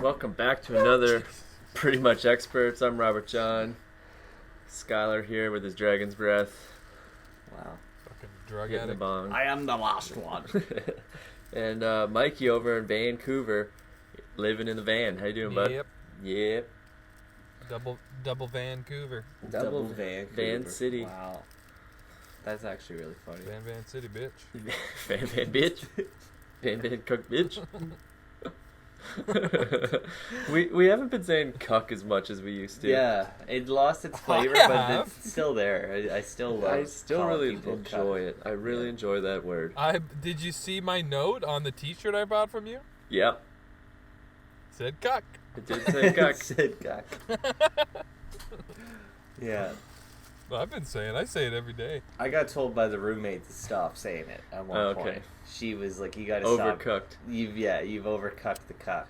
Welcome back to another Pretty Much Experts. I'm Robert John. Skyler here with his dragon's breath. Wow. Fucking drug Hitting the addict. bong. I am the last one. And Mikey over in Vancouver, living in the van. How you doing, bud? Yep. Double Vancouver. Double Vancouver. Van City. Wow. That's actually really funny. Van City, bitch. Van bitch. Van cook bitch. we haven't been saying cuck as much as we used to. Yeah, it lost its flavor, but it's still there. I still love. I still really people enjoy it. I really enjoy that word. Did you see my note on the T-shirt I bought from you? Yep. Said cuck. It did say cuck. Said cuck. Yeah. Well, I say it every day. I got told by the roommate to stop saying it at one point. She was like, "You got to stop. Overcooked. You've overcooked the cuck."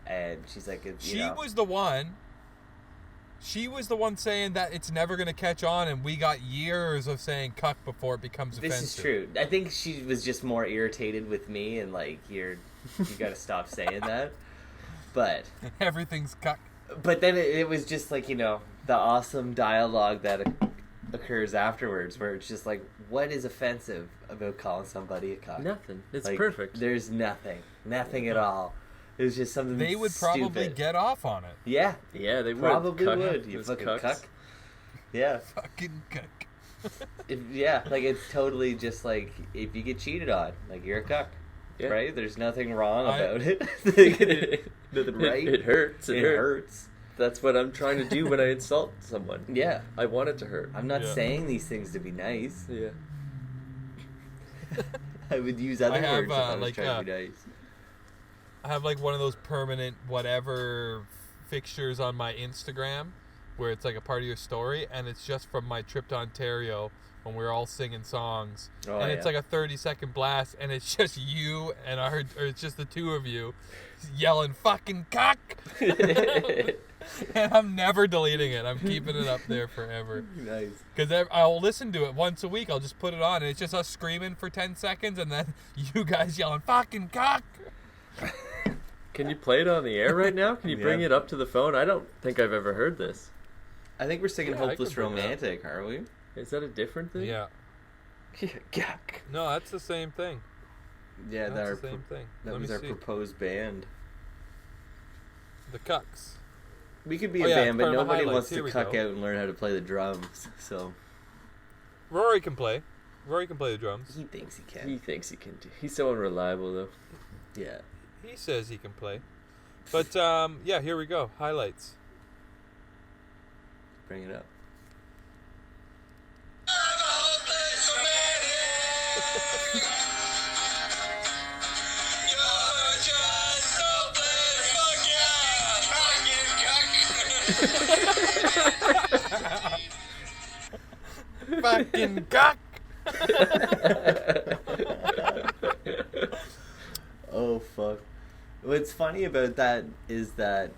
And she's like, She was the one saying that it's never going to catch on, and we got years of saying cuck before it becomes offensive. This is true. I think she was just more irritated with me, and like, you got to stop saying that. But everything's cuck. But then it was just like, the awesome dialogue that occurs afterwards, where it's just like, what is offensive about calling somebody a cuck? Nothing. It's like, perfect. There's nothing at all. It was just something they would probably stupid. get off on it. Yeah. Yeah, they would. Probably Cuck. would. You fucking cuck. Yeah. Fucking cuck. It's totally just like, if you get cheated on, like, you're a cuck. Yeah. Right? There's nothing wrong about it. Nothing right. It hurts. It hurts. That's what I'm trying to do when I insult someone. Yeah. I want it to hurt. I'm not saying these things to be nice. Yeah. I would use other words if I was trying to be nice. I have like one of those permanent whatever fixtures on my Instagram where it's like a part of your story, and it's just from my trip to Ontario when we were all singing songs. It's like a 30-second blast, and it's just you and or it's just the two of you yelling fucking cock. And I'm never deleting it. I'm keeping it up there forever. Nice. Because I'll listen to it once a week. I'll just put it on, and it's just us screaming for 10 seconds, and then you guys yelling fucking cock. Can you play it on the air right now? Can you bring it up to the phone? I don't think I've ever heard this. I think we're singing Hopeless Romantic, aren't we? Is that a different thing? Yeah. No, that's the same thing. Yeah, that's the same thing. That was our proposed band. The Cucks. We could be a band, but nobody wants to cuck out and learn how to play the drums. So Rory can play. Rory can play the drums. He thinks he can. He thinks he can. He's so unreliable, though. Yeah. He says he can play. But, here we go. Highlights. Bring it up. Fucking cock. Oh fuck. What's funny about that is that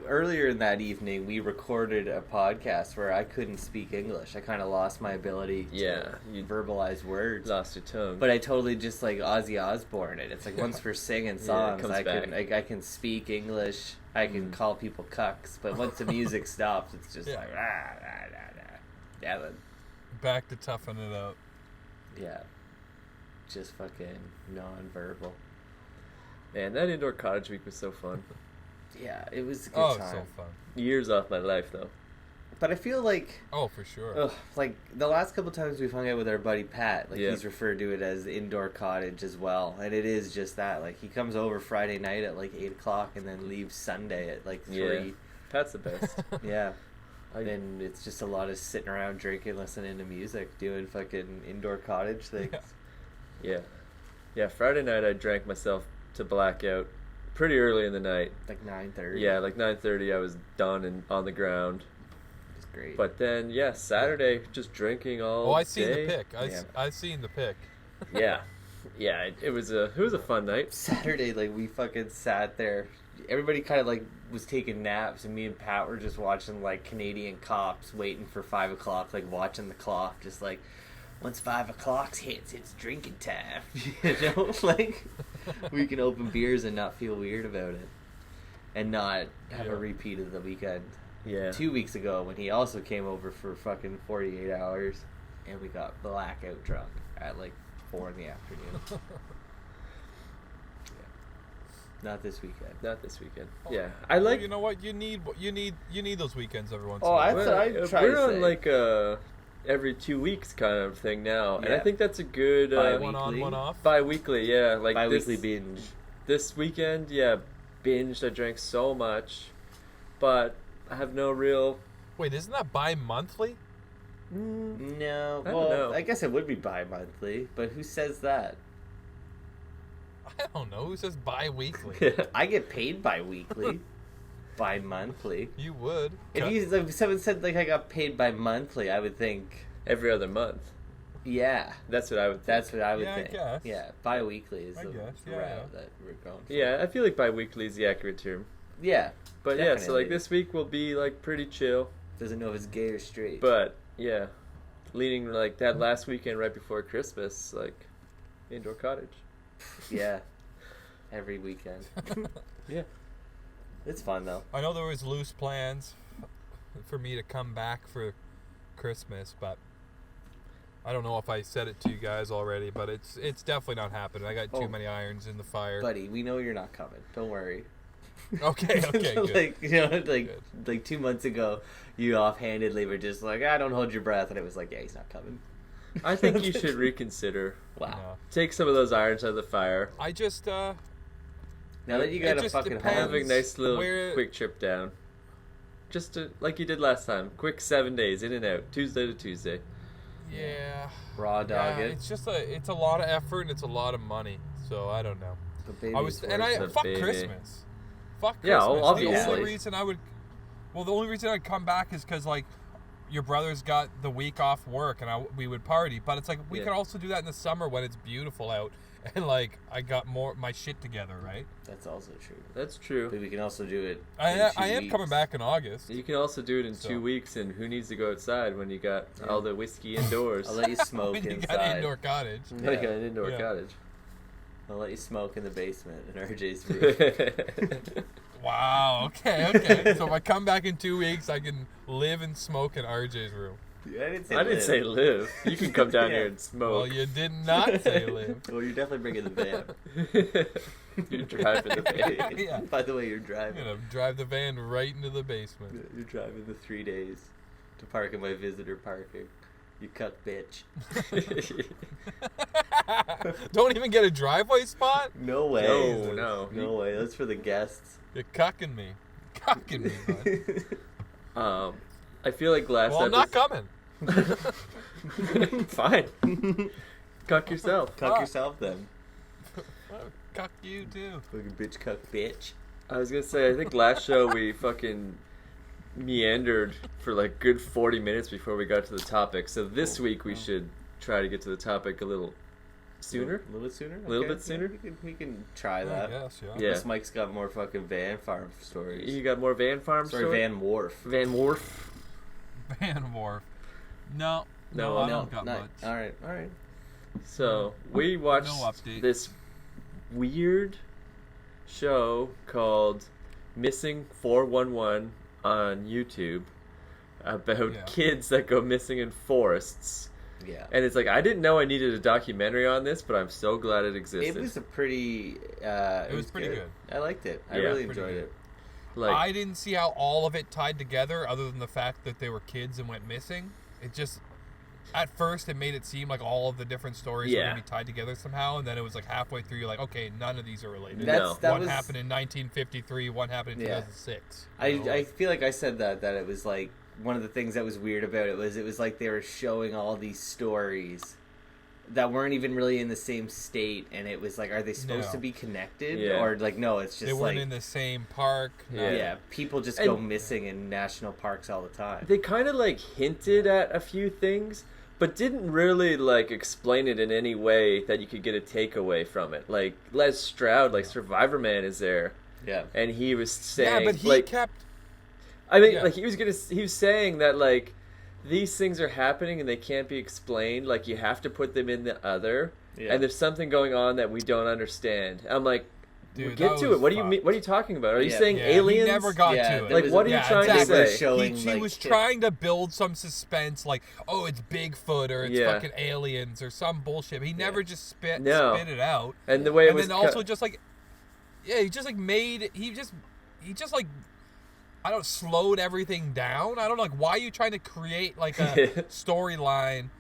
earlier in that evening we recorded a podcast where I couldn't speak English. I kind of lost my ability to verbalize words. Lost your tongue. But I totally just like Ozzy Osbourne it. It's like once we're singing songs, I can speak English. I can call people cucks, but once the music stops, it's just like yeah. Back to toughen it out. Yeah. Just fucking non-verbal. Man, that indoor cottage week was so fun. Yeah, it was a good time. Oh, so fun. Years off my life, though. But I feel like... Oh, for sure. Like, the last couple times we've hung out with our buddy Pat, like, he's referred to it as indoor cottage as well. And it is just that. Like, he comes over Friday night at, like, 8 o'clock and then leaves Sunday at, like, 3. Yeah. Pat's the best. Yeah. And it's just a lot of sitting around drinking, listening to music, doing fucking indoor cottage things. Yeah. Yeah, Friday night I drank myself to blackout pretty early in the night. Like 9:30. Yeah, like 9:30 I was done and on the ground. It's great. But then, Saturday, just drinking all day. Oh, I seen the pic. I seen the pic. Yeah. Yeah, it was a fun night. Saturday, like, we fucking sat there. Everybody kind of, like, was taking naps, and me and Pat were just watching, like, Canadian Cops, waiting for 5 o'clock, like, watching the clock, just like, once 5 o'clock hits, it's drinking time. You know, like, We can open beers and not feel weird about it. And not have Yeah. a repeat of the weekend. Yeah. 2 weeks ago when he also came over for fucking 48 hours and we got blackout drunk at like 4 in the afternoon. Not this weekend. Not this weekend. Oh, Yeah, I like. You know what? You need those weekends every once Oh, in a while. that's what I try to We're on say. like a every 2 weeks kind of thing now, and I Yeah. think that's a good Bi-weekly. One on, one off. bi-weekly. Yeah, like Bi-weekly this, binge. This weekend, yeah, binged. I drank so much, but I have no real. Wait, isn't that bi-monthly? No, I don't well, know. I guess it would be bi-monthly, but who says that? I don't know. Who says bi-weekly? I get paid bi-weekly. Bi-monthly. You would. If someone said like I got paid bi-monthly, I would think, Every other month. yeah, That's what I would think. that's what I would Yeah, I think. guess. Yeah, bi-weekly is I the guess, route yeah. that we're going for. Yeah, I feel like bi-weekly is the accurate term. Yeah, But yeah, so definitely. like this week will be like pretty chill. Doesn't know if it's gay or straight. But yeah, leaning like that last weekend right before Christmas, like indoor cottage. yeah, every weekend. Yeah. It's fun though. I know there was loose plans for me to come back for Christmas, but I don't know if I said it to you guys already, but it's definitely not happening. I got Oh. too many irons in the fire. Buddy, we know you're not coming. Don't worry. Okay, good. Like, you know, Good. like 2 months ago, you offhandedly were just like, "I don't hold your breath," and it was like, "Yeah, he's not coming." I think you should reconsider. Wow. No. Take some of those irons out of the fire. I just Now that you It got a just fucking depends. Have a home, nice little Where- quick trip down. Just to, like you did last time. Quick 7 days, in and out. Tuesday to Tuesday. yeah. raw dog Yeah, it. it's just it's a lot of effort and it's a lot of money. So I don't know. The baby's I was worth and it. fuck baby. Christmas. Fuck Yeah, Christmas. obviously. The only reason I would, the only reason I'd come back is because like your brother's got the week off work and we would party. But it's like we Yeah. could also do that in the summer when it's beautiful out and like I got my shit together, right? That's also true. That's true. But we can also do it. I in 2 am weeks. coming back in August. You can also do it in So- 2 weeks, and who needs to go outside when you got Yeah. all the whiskey indoors? I'll let you smoke When you got inside. indoor cottage. You got an indoor Yeah. cottage. I'll let you smoke in the basement in RJ's room. Wow. Okay. So if I come back in 2 weeks, I can live and smoke in RJ's room. I didn't say I didn't say live. You can come down Yeah. here and smoke. Well, you did not say live. Well, you're definitely bringing the van. You're driving the van. Yeah. By the way, you're I'm driving. gonna drive the van right into the basement. You're driving the 3 days to park in my visitor parking. You cuck bitch. Don't even get a driveway spot? No way. No. No way. That's for the guests. You're cucking me. Cucking me, bud. I feel like last Well, I'm not episode. coming. Fine. Cuck yourself. Cuck Fuck. yourself then. I'll cuck you too. Fucking bitch cuck bitch. I was gonna say, I think last show we fucking meandered for like good 40 minutes before we got to the topic. So this week we should try to get to the topic a little sooner. A little bit sooner? A little Okay, bit sooner? We can try I that. guess, yeah. Yeah. This Mike's got more fucking van farm stories. You got more Van Farm Sorry, story? Van Wharf. Van Wharf. Van Wharf. No, No, I no, don't got not- much. Alright. So we watched No update. this weird show called Missing 411 on YouTube about Yeah. kids that go missing in forests. Yeah. And it's like, I didn't know I needed a documentary on this, but I'm so glad it existed. It was a pretty... it was pretty good. I liked it. I Yeah. really Pretty enjoyed good. it. like, I didn't see how all of it tied together other than the fact that they were kids and went missing. It just... At first, it made it seem like all of the different stories were Yeah. going to be tied together somehow, and then it was like halfway through, you're like, okay, none of these are related. No. That One was, happened in 1953, one happened in Yeah. 2006. I you know, I feel like I said that it was like one of the things that was weird about it was like they were showing all these stories that weren't even really in the same state, and it was like, are they supposed No. to be connected? Yeah. Or like, no, it's just they weren't like in the same park. Yeah. yeah, people just go And- missing in national parks all the time. they kind of like hinted at a few things, but didn't really like explain it in any way that you could get a takeaway from it. Like Les Stroud, like Survivor Man, is there, Yeah. and he was Yeah, saying, but he like, kept... I mean, yeah. like he was saying that like these things are happening and they can't be explained. Like, you have to put them in the other, and there's something going on that we don't understand. I'm like, Dude, get to it. What do you mean? What are you talking about? Are you saying aliens? He never got to it. Like, what are you trying to say? He was trying to build some suspense, like, oh, it's Bigfoot or it's fucking aliens or some bullshit. He never just spit it out. And the way it was, and then also just like, he just like made he just like, I don't slowed everything down. I don't know, like, why are you trying to create like a storyline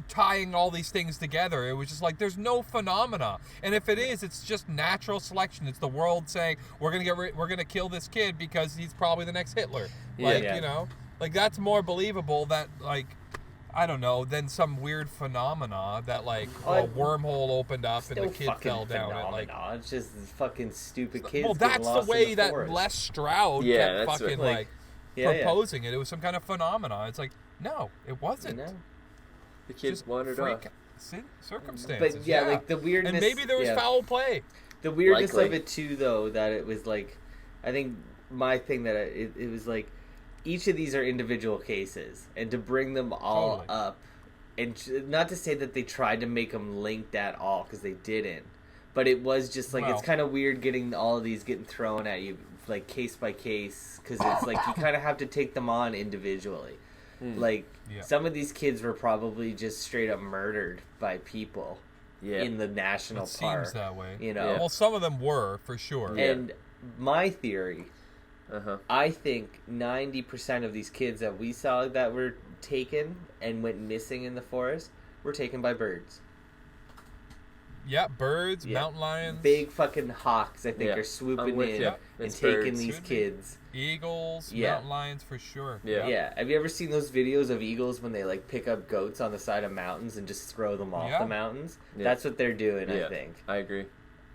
tying all these things together? It was just like, there's no phenomena, and if it is, it's just natural selection. It's the world saying we're gonna kill this kid because he's probably the next Hitler. Like, you know, like, that's more believable that, like, I don't know, than some weird phenomena that, like, a wormhole opened up and the kid fell down it. Like, it's just fucking stupid kids. Well, that's the way that Les Stroud kept fucking proposing it. It was some kind of phenomena. It's like, no, it wasn't. No. The kids wandered off. Circumstances. But like the weirdness, and maybe there was foul play. The weirdness of it too, though, that it was like, I think my thing that it was like, each of these are individual cases, and to bring them all up, and not to say that they tried to make them linked at all, because they didn't, but it was just like, it's kind of weird getting all of these getting thrown at you like case by case, because it's like you kind of have to take them on individually. Like, some of these kids were probably just straight up murdered by people in the national park. Seems that way. You know? Well, some of them were, for sure. And my theory, I think 90% of these kids that we saw that were taken and went missing in the forest were taken by birds. Yeah, birds, mountain lions. Big fucking hawks, I think, are swooping in and taking these kids. Eagles, mountain lions, for sure. Yeah. Have you ever seen those videos of eagles when they, like, pick up goats on the side of mountains and just throw them off the mountains? That's what they're doing, I think. I agree.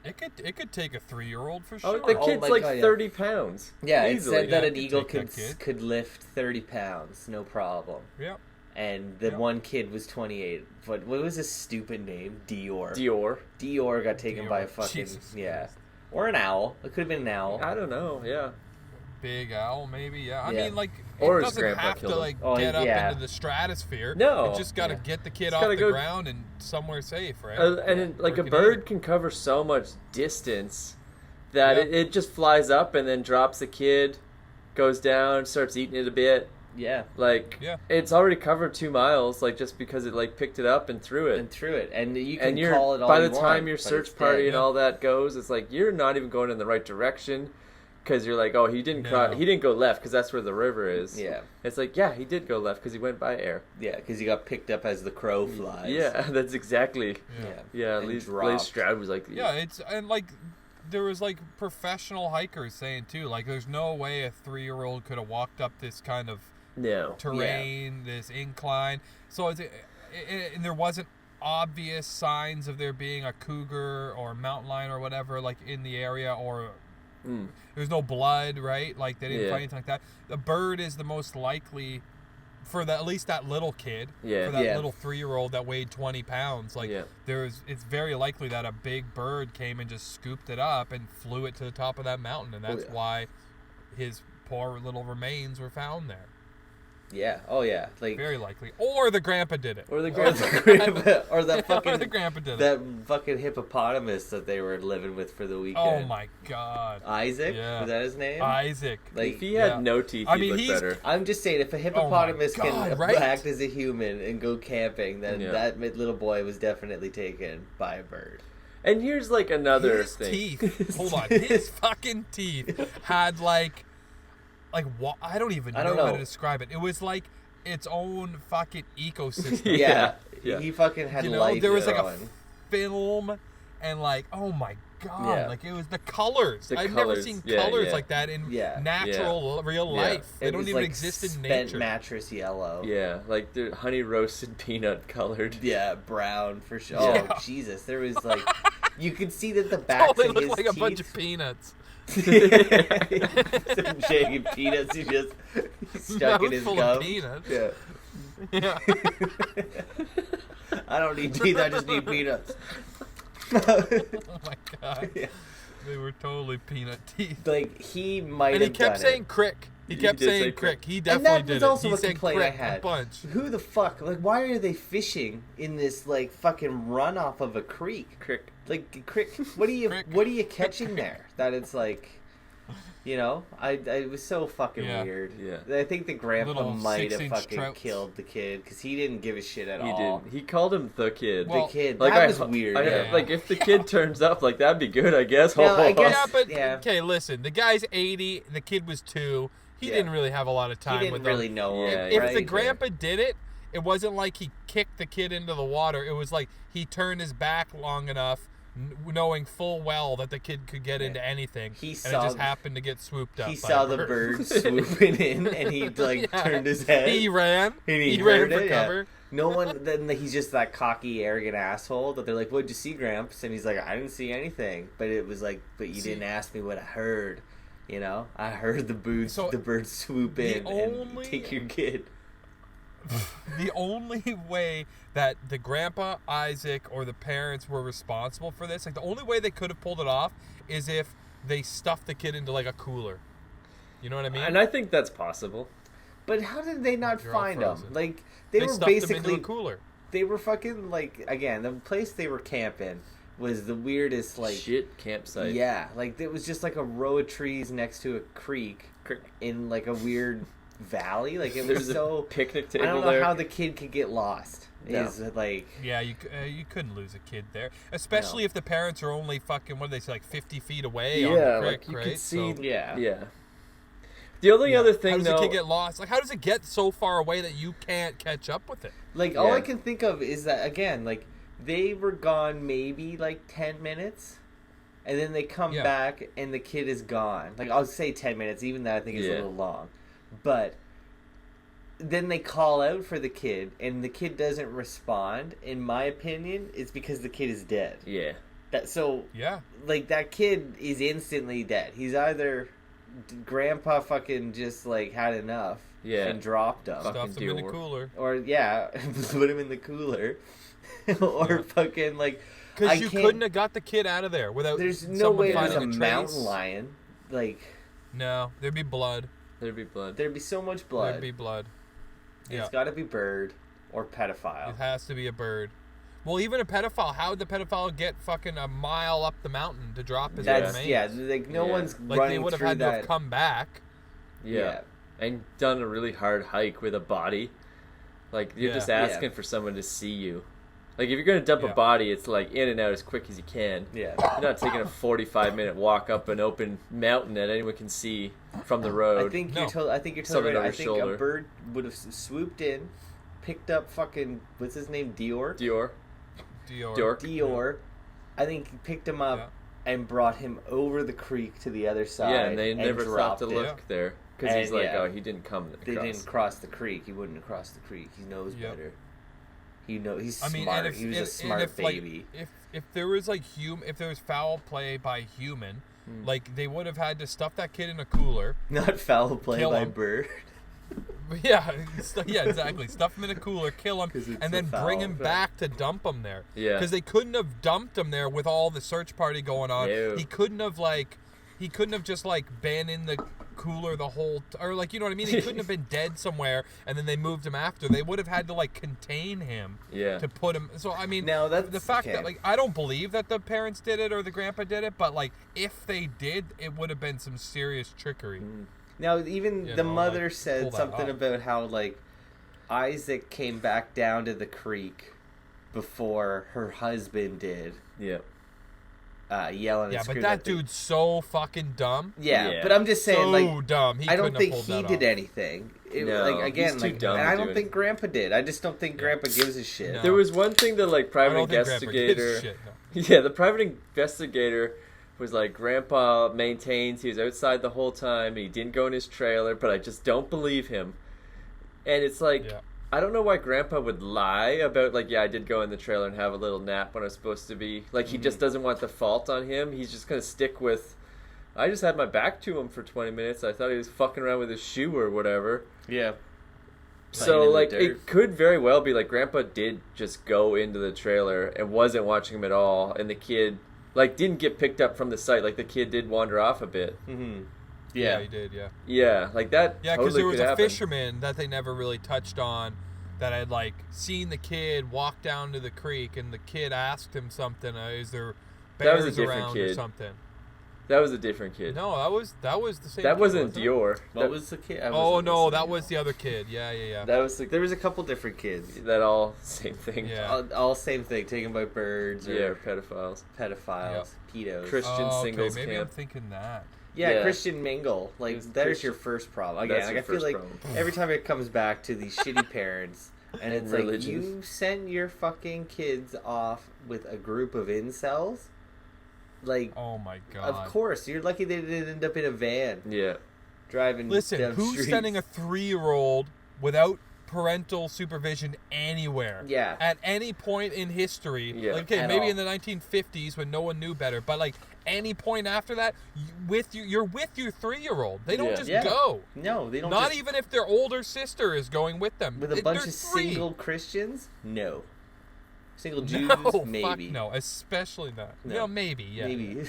It could take a 3-year-old for sure. Oh, the kid's like 30 pounds. Yeah, easily. It said that an eagle could lift 30 pounds, no problem. Yeah. And the one kid was 28. But what was his stupid name? Dior got taken by a fucking... Or an owl. It could have been an owl. I don't know, Big owl, maybe, I mean, like, or it doesn't have to, like, get up into the stratosphere. No. You just got to get the kid off the ground and somewhere safe, right? And, like, a bird can cover so much distance that it just flies up and then drops the kid, goes down, starts eating it a bit. Yeah. Like, it's already covered 2 miles, like, just because it, like, picked it up and threw it. And you can call it all by you the time want, your search party and all that goes, it's like, you're not even going in the right direction. Because you're like, oh, he didn't go left because that's where the river is. Yeah. It's like, he did go left because he went by air. Yeah, because he got picked up as the crow flies. Yeah, that's exactly. Yeah, Les Stroud was like... Yeah, and, like, there was, like, professional hikers saying, too, like, there's no way a 3-year-old could have walked up this kind of terrain, this incline. So, and there wasn't obvious signs of there being a cougar or a mountain lion or whatever, like, in the area, or... There's no blood, right? Like, they didn't find anything like that. The bird is the most likely for at least that little kid, for that little 3-year-old that weighed 20 pounds. Like, it's very likely that a big bird came and just scooped it up and flew it to the top of that mountain, and that's why his poor little remains were found there. Yeah. Oh, yeah. Like, very likely. Or the grandpa did it. Or the grandpa. Or that fucking... or the grandpa did it. That fucking hippopotamus that they were living with for the weekend. Oh, my God. Isaac? Was that his name? Isaac. Like, if he had no teeth, he'd look better. I'm just saying, if a hippopotamus can act as a human and go camping, then that little boy was definitely taken by a bird. And here's, like, another thing. Teeth. Hold on. His fucking teeth had, like I don't even know how to describe it. It was like its own fucking ecosystem. Yeah. He fucking had life. There was like a film, and like, oh my God, like, it was the colors. I've never seen colors like that in natural real life. They don't even exist in nature. Spent mattress yellow. Yeah, like the honey roasted peanut colored. Yeah, brown for sure. Oh Jesus, there was like, you could see that the backs of his looked like teeth. A bunch of peanuts. Some shaking peanuts he just stuck in his full gum. Of peanuts. Yeah. I don't need teeth, I just need peanuts. Oh my God. They were totally peanut teeth. Like, he might have And he kept saying it. crick. He kept did say saying crick. crick. He And definitely that did was it. also He a said complaint I crick had. a bunch. Who the fuck? Like, why are they fishing in this like fucking runoff of a creek? Crick. Like, crick. What are you? Crick. What are you catching there? That it's like, you know, it was so fucking Yeah. weird. Yeah. I think the grandpa Little might have 6-inch fucking trouts. killed the kid because he didn't give a shit at He all. didn't. He called him the kid. Well, The kid. like That I, was weird. I- Yeah. Like if the kid turns up, like that'd be good, I guess. Now, I guess- Yeah, but Yeah. okay, listen. The guy's 80. The kid was 2. He Yeah. didn't really have a lot of He time didn't with really them. know Yeah, him, If right? the grandpa did it, it wasn't like he kicked the kid into the water. It was like he turned his back long enough, knowing full well that the kid could get into anything, He and saw it just the- happened to get swooped up. He by saw a the bird. bird swooping in, and he like Yeah. turned his head. He ran. And he heard ran for it, yeah. cover. No one. Then he's just that cocky, arrogant asshole that they're like, "What'd you see, Gramps?" And he's like, "I didn't see anything." But it was like, "But you didn't ask me what I heard." You know, I heard the bird swoop in and take your kid. The only way that the grandpa, Isaac, or the parents were responsible for this, like the only way they could have pulled it off is if they stuffed the kid into like a cooler. You know what I mean? And I think that's possible. But how did they not You're all find him? frozen. Like they were stuffed him into basically a cooler. they were fucking like again the place they were camping was the weirdest like Shit campsite. yeah like it was just like a row of trees next to a creek in like a weird valley like it was There's so a picnic I table don't know there. how the kid could get lost. No. Is like Yeah, you couldn't lose a kid there, especially No. if the parents are only fucking what do they say, like 50 feet away on Yeah, the creek, like you right? could see. So, yeah Yeah. The only other thing, how does though, the kid get lost? Like, how does it get so far away that you can't catch up with it? like all Yeah. I can think of is that again like they were gone maybe like 10 minutes and then they come Yeah. back and the kid is gone. Like I'll say 10 minutes, even that I think is a Yeah. little long. But then they call out for the kid and the kid doesn't respond. In my opinion, it's because the kid is dead. yeah. Yeah. Like that kid is instantly dead. He's either grandpa fucking just like had enough Yeah. and dropped him. Fucking Stuffed him in the Dior. cooler. Or yeah, put him in the cooler. Or fucking like I Because you can't- couldn't have got the kid out of there without There's no someone way there's finding a a mountain trace. lion. Like No, there'd be blood. There'd be blood. there'd be so much blood. There'd be blood. Yeah. It's got to be bird or pedophile. It has to be a bird. Well, even a pedophile. How would the pedophile get fucking a mile up the mountain to drop his That's remains? yeah. Like no Yeah. one's Like running they would have through had to that. have come back. Yeah. And done a really hard hike with a body. Like, you're Yeah. just asking for someone to see you. Like, if you're going to dump a Yeah. body, it's like in and out as quick as you can. Yeah. You're not taking a 45-minute walk up an open mountain that anyone can see from the road. I think No. you're totally Something right. over I think shoulder. a bird would have swooped in, picked up fucking what's his name, Dior. Dior. Dior. Dior. I think he picked him up and brought him over the creek to the other side. Yeah, and they never thought dropped to it. look there. Because he's And, like, yeah. oh, he didn't come across. They didn't cross the creek. He wouldn't have crossed the creek. He knows Yep. better. He's I mean, smart. and if, He was a and smart if, baby. Like, if there was like if there was foul play by human, like they would have had to stuff that kid in a cooler. Not foul play Kill by him. bird. Yeah, yeah, exactly. Stuff him in a cooler, kill him, 'Cause it's and a then bring foul him play. back to dump him there. Yeah. Because they couldn't have dumped him there with all the search party going on. No. He couldn't have just like been in the cooler the whole or like you know what I mean. He couldn't have been dead somewhere and then they moved him after. They would have had to like contain him. Yeah. To put him. So I mean, Now, that's- the fact okay. that like I don't believe that the parents did it or the grandpa did it, but like if they did, it would have been some serious trickery. Now, even You the know, mother like, pull said that something off. about how like Isaac came back down to the creek before her husband did, Yeah. yelling and Yeah, but screaming that at the- dude's so fucking dumb. Yeah, Yeah. but I'm just saying, So like, dumb. He I don't couldn't have think pulled he that did off. anything. No, like again, he's too like, dumb and to I do don't think anything. Grandpa did. I just don't think Grandpa gives a shit. No. There was one thing that, like, I private don't think Grandpa gives investigator... a shit, no. Yeah, the private investigator was like, Grandpa maintains he was outside the whole time and he didn't go in his trailer, but I just don't believe him. And it's like, Yeah. I don't know why Grandpa would lie about, like, yeah, I did go in the trailer and have a little nap when I was supposed to be. Like, he just doesn't want the fault on him. He's just going to stick with, I just had my back to him for 20 minutes. I thought he was fucking around with his shoe or whatever. Yeah. So, Playing in the like, dirt. it could very well be, like, Grandpa did just go into the trailer and wasn't watching him at all, and the kid, like, didn't get picked up from the site. Like, the kid did wander off a bit. Mm-hmm. Yeah, he did. Yeah. Yeah, like that. Yeah, because totally there was could a happen. fisherman that they never really touched on, that had like seen the kid walk down to the creek, and the kid asked him something. Is there That was a bears different around kid. or something? That was a different kid. No, that was the same. That kid, wasn't wasn't it? Dior. What was the kid? Oh no, that was the other kid. Yeah. That was There was a couple different kids. that all same thing. Yeah. All same thing, taken by birds or Yeah, pedophiles. pedophiles, pedos. Christian Oh, singles maybe camp. I'm thinking that. Yeah, Yeah. Christian mingle. Like It's there's Christian- your first problem. Again, That's like your I feel first like problem. every time it comes back to these shitty parents, and it's like Religion. you sent your fucking kids off with a group of incels. Like, Oh my god. of course, you're lucky they didn't end up in a van Yeah. driving. Listen, down who's streets. sending a 3-year-old without parental supervision anywhere? Yeah. At any point in history. Yeah, Like, okay, at maybe all. in the 1950s when no one knew better, but like any point after that, you're with your 3-year-old. They don't Yeah. just Yeah. go. No, they don't. Not just, even if their older sister is going with them. with a They're bunch of 3. single Christians. No, single Jews. No, maybe. fuck no, especially not. No. No, maybe, yeah. Maybe.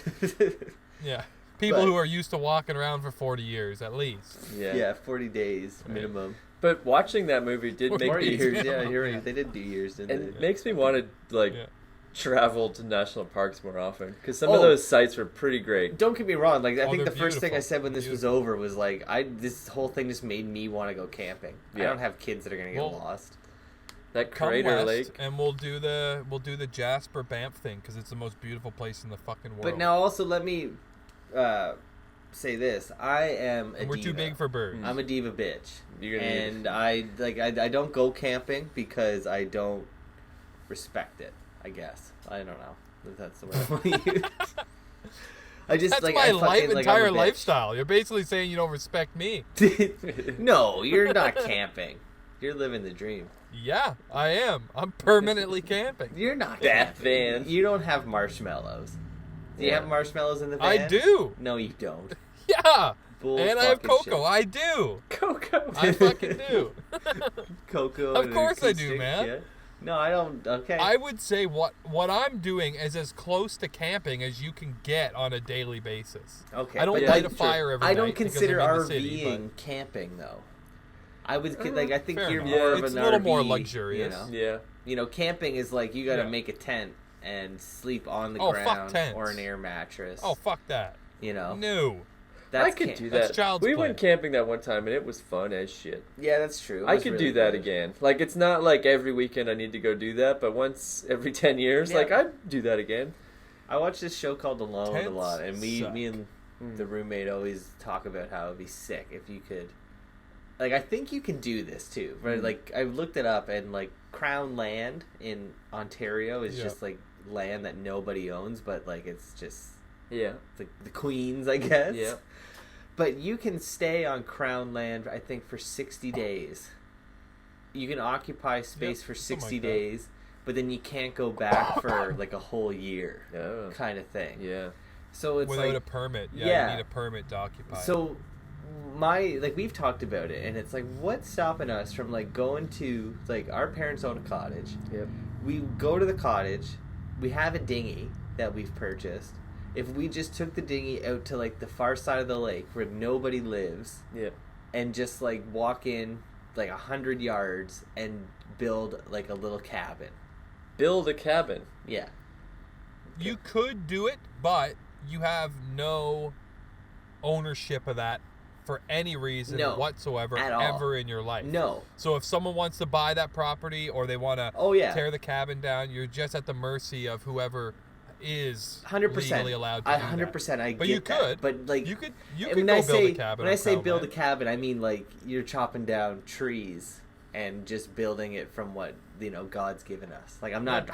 Yeah. People But- who are used to walking around for 40 years at least. Yeah. Yeah, 40 days Right. minimum. But watching that movie did make More me. years. Yeah, minimum, you're yeah. right. They did do years, didn't It they? makes me want to like Yeah. travel to national parks more often because some of Oh. those sites were pretty great. Don't get me wrong. Like I Oh, think the they're first thing I beautiful. said when this was Beautiful. over was like, this whole thing just made me want to go camping. I Yeah. don't have kids that are gonna get Well, lost. That Come Crater west, Lake. and we'll do the Jasper Banff thing because it's the most beautiful place in the fucking world. But now also let me say this: I am a And we're diva. too big for birds. I'm a diva bitch, You're gonna need- and I don't go camping because I don't respect it. I guess I don't know if that's the word I want to use. I just That's like my I fucking, like, I'm entire a bitch. lifestyle. You're basically saying you don't respect me. No, you're not camping. You're living the dream. Yeah, I am. I'm permanently camping. You're not That camping. van. You don't have marshmallows. Do you Yeah. have marshmallows in the van? I do. No, you don't. Yeah. Bull And I have fucking cocoa. shit. I do. Coco. I fucking do. Cocoa. Of and course I do, acoustic, man. yeah. No, I don't. Okay. I would say what I'm doing is as close to camping as you can get on a daily basis. Okay. I don't but light that- a fire every I night don't because consider I'm in the RVing city, but- camping though. I would like. I think Fair you're enough. more of It's an a little RV, more You luxurious. know? Yeah. You know, camping is like you got to Yeah. make a tent and sleep on the Oh, fuck ground tents. or an air mattress. Oh, fuck that. You know, No. that's I could camp- do That's that. child's We play. went camping that one time and it was fun as shit. Yeah, that's true. It I was could really do that good. again. Like it's not like every weekend I need to go do that, but once every 10 years, Yeah. like I'd do that again. I watched this show called Alone a Tents lot, and me suck. and the roommate always talk about how it'd be sick if you could. Like, I think you can do this too, right? Like, I looked it up, and like Crown land in Ontario is Yeah. just like land that nobody owns, but like it's just Yeah. the Queen's, I guess. Yeah. But you can stay on Crown land, I think, for 60 days. You can occupy space for something 60 like that. days, but then you can't go back for like a whole year, Oh. kind of thing. Yeah. So it's Without like a permit. Yeah, yeah. you need a permit to occupy. so like we've talked about it, and it's like what's stopping us from like going to like our parents own a cottage. Yep. We go to the cottage, we have a dinghy that we've purchased. If we just took the dinghy out to like the far side of the lake where nobody lives Yeah. and just like walk in like 100 yards and build like a little cabin. Build a cabin. Yeah. You could do it, but you have no ownership of that for any reason No, whatsoever at all. ever in your life. No. So if someone wants to buy that property or they want to Oh yeah. tear the cabin down, you're just at the mercy of whoever is 100%. legally allowed to I do 100%. I But get you that. could. But like You could you and could when go I build say, a cabin. when I on say Crown build a land. cabin, I mean like you're chopping down trees and just building it from what God's given us. Like I'm not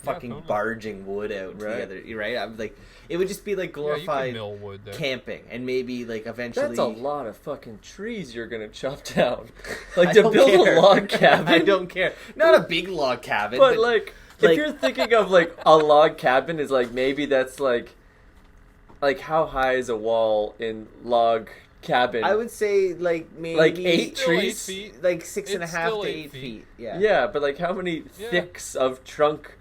fucking totally. barging wood out Right. together, right? I'm like it would just be like Yeah, you could glorified mill wood there. camping, and maybe like eventually. That's a lot of fucking trees you're gonna chop down. I Like to don't build care. a log cabin. I don't care. Not a big log cabin, But like, like- if you're thinking of like a log cabin, is like maybe that's like how high is a wall in log cabin? I would say like maybe Like 8 Still 8 trees. feet. like 6.5 It's still to 8 8 feet. Yeah. Yeah, but like how many Yeah. thicks of trunk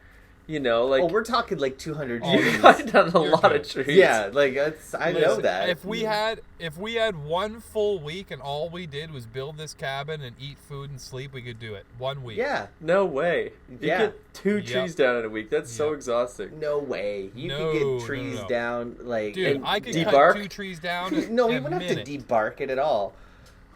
You know, like... Oh, we're talking like 200 You've trees. cut down a You're lot good. of trees. Yeah, like I know Listen, that. If we had one full week and all we did was build this cabin and eat food and sleep, we could do it. 1 week. Yeah. No way. You Yeah. get 2 trees down in a week. That's so Yep. exhausting. No way. You No, could get no, trees no. down like. Dude, And I could debark? cut 2 trees down in No, you a wouldn't have minute. to debark it at all.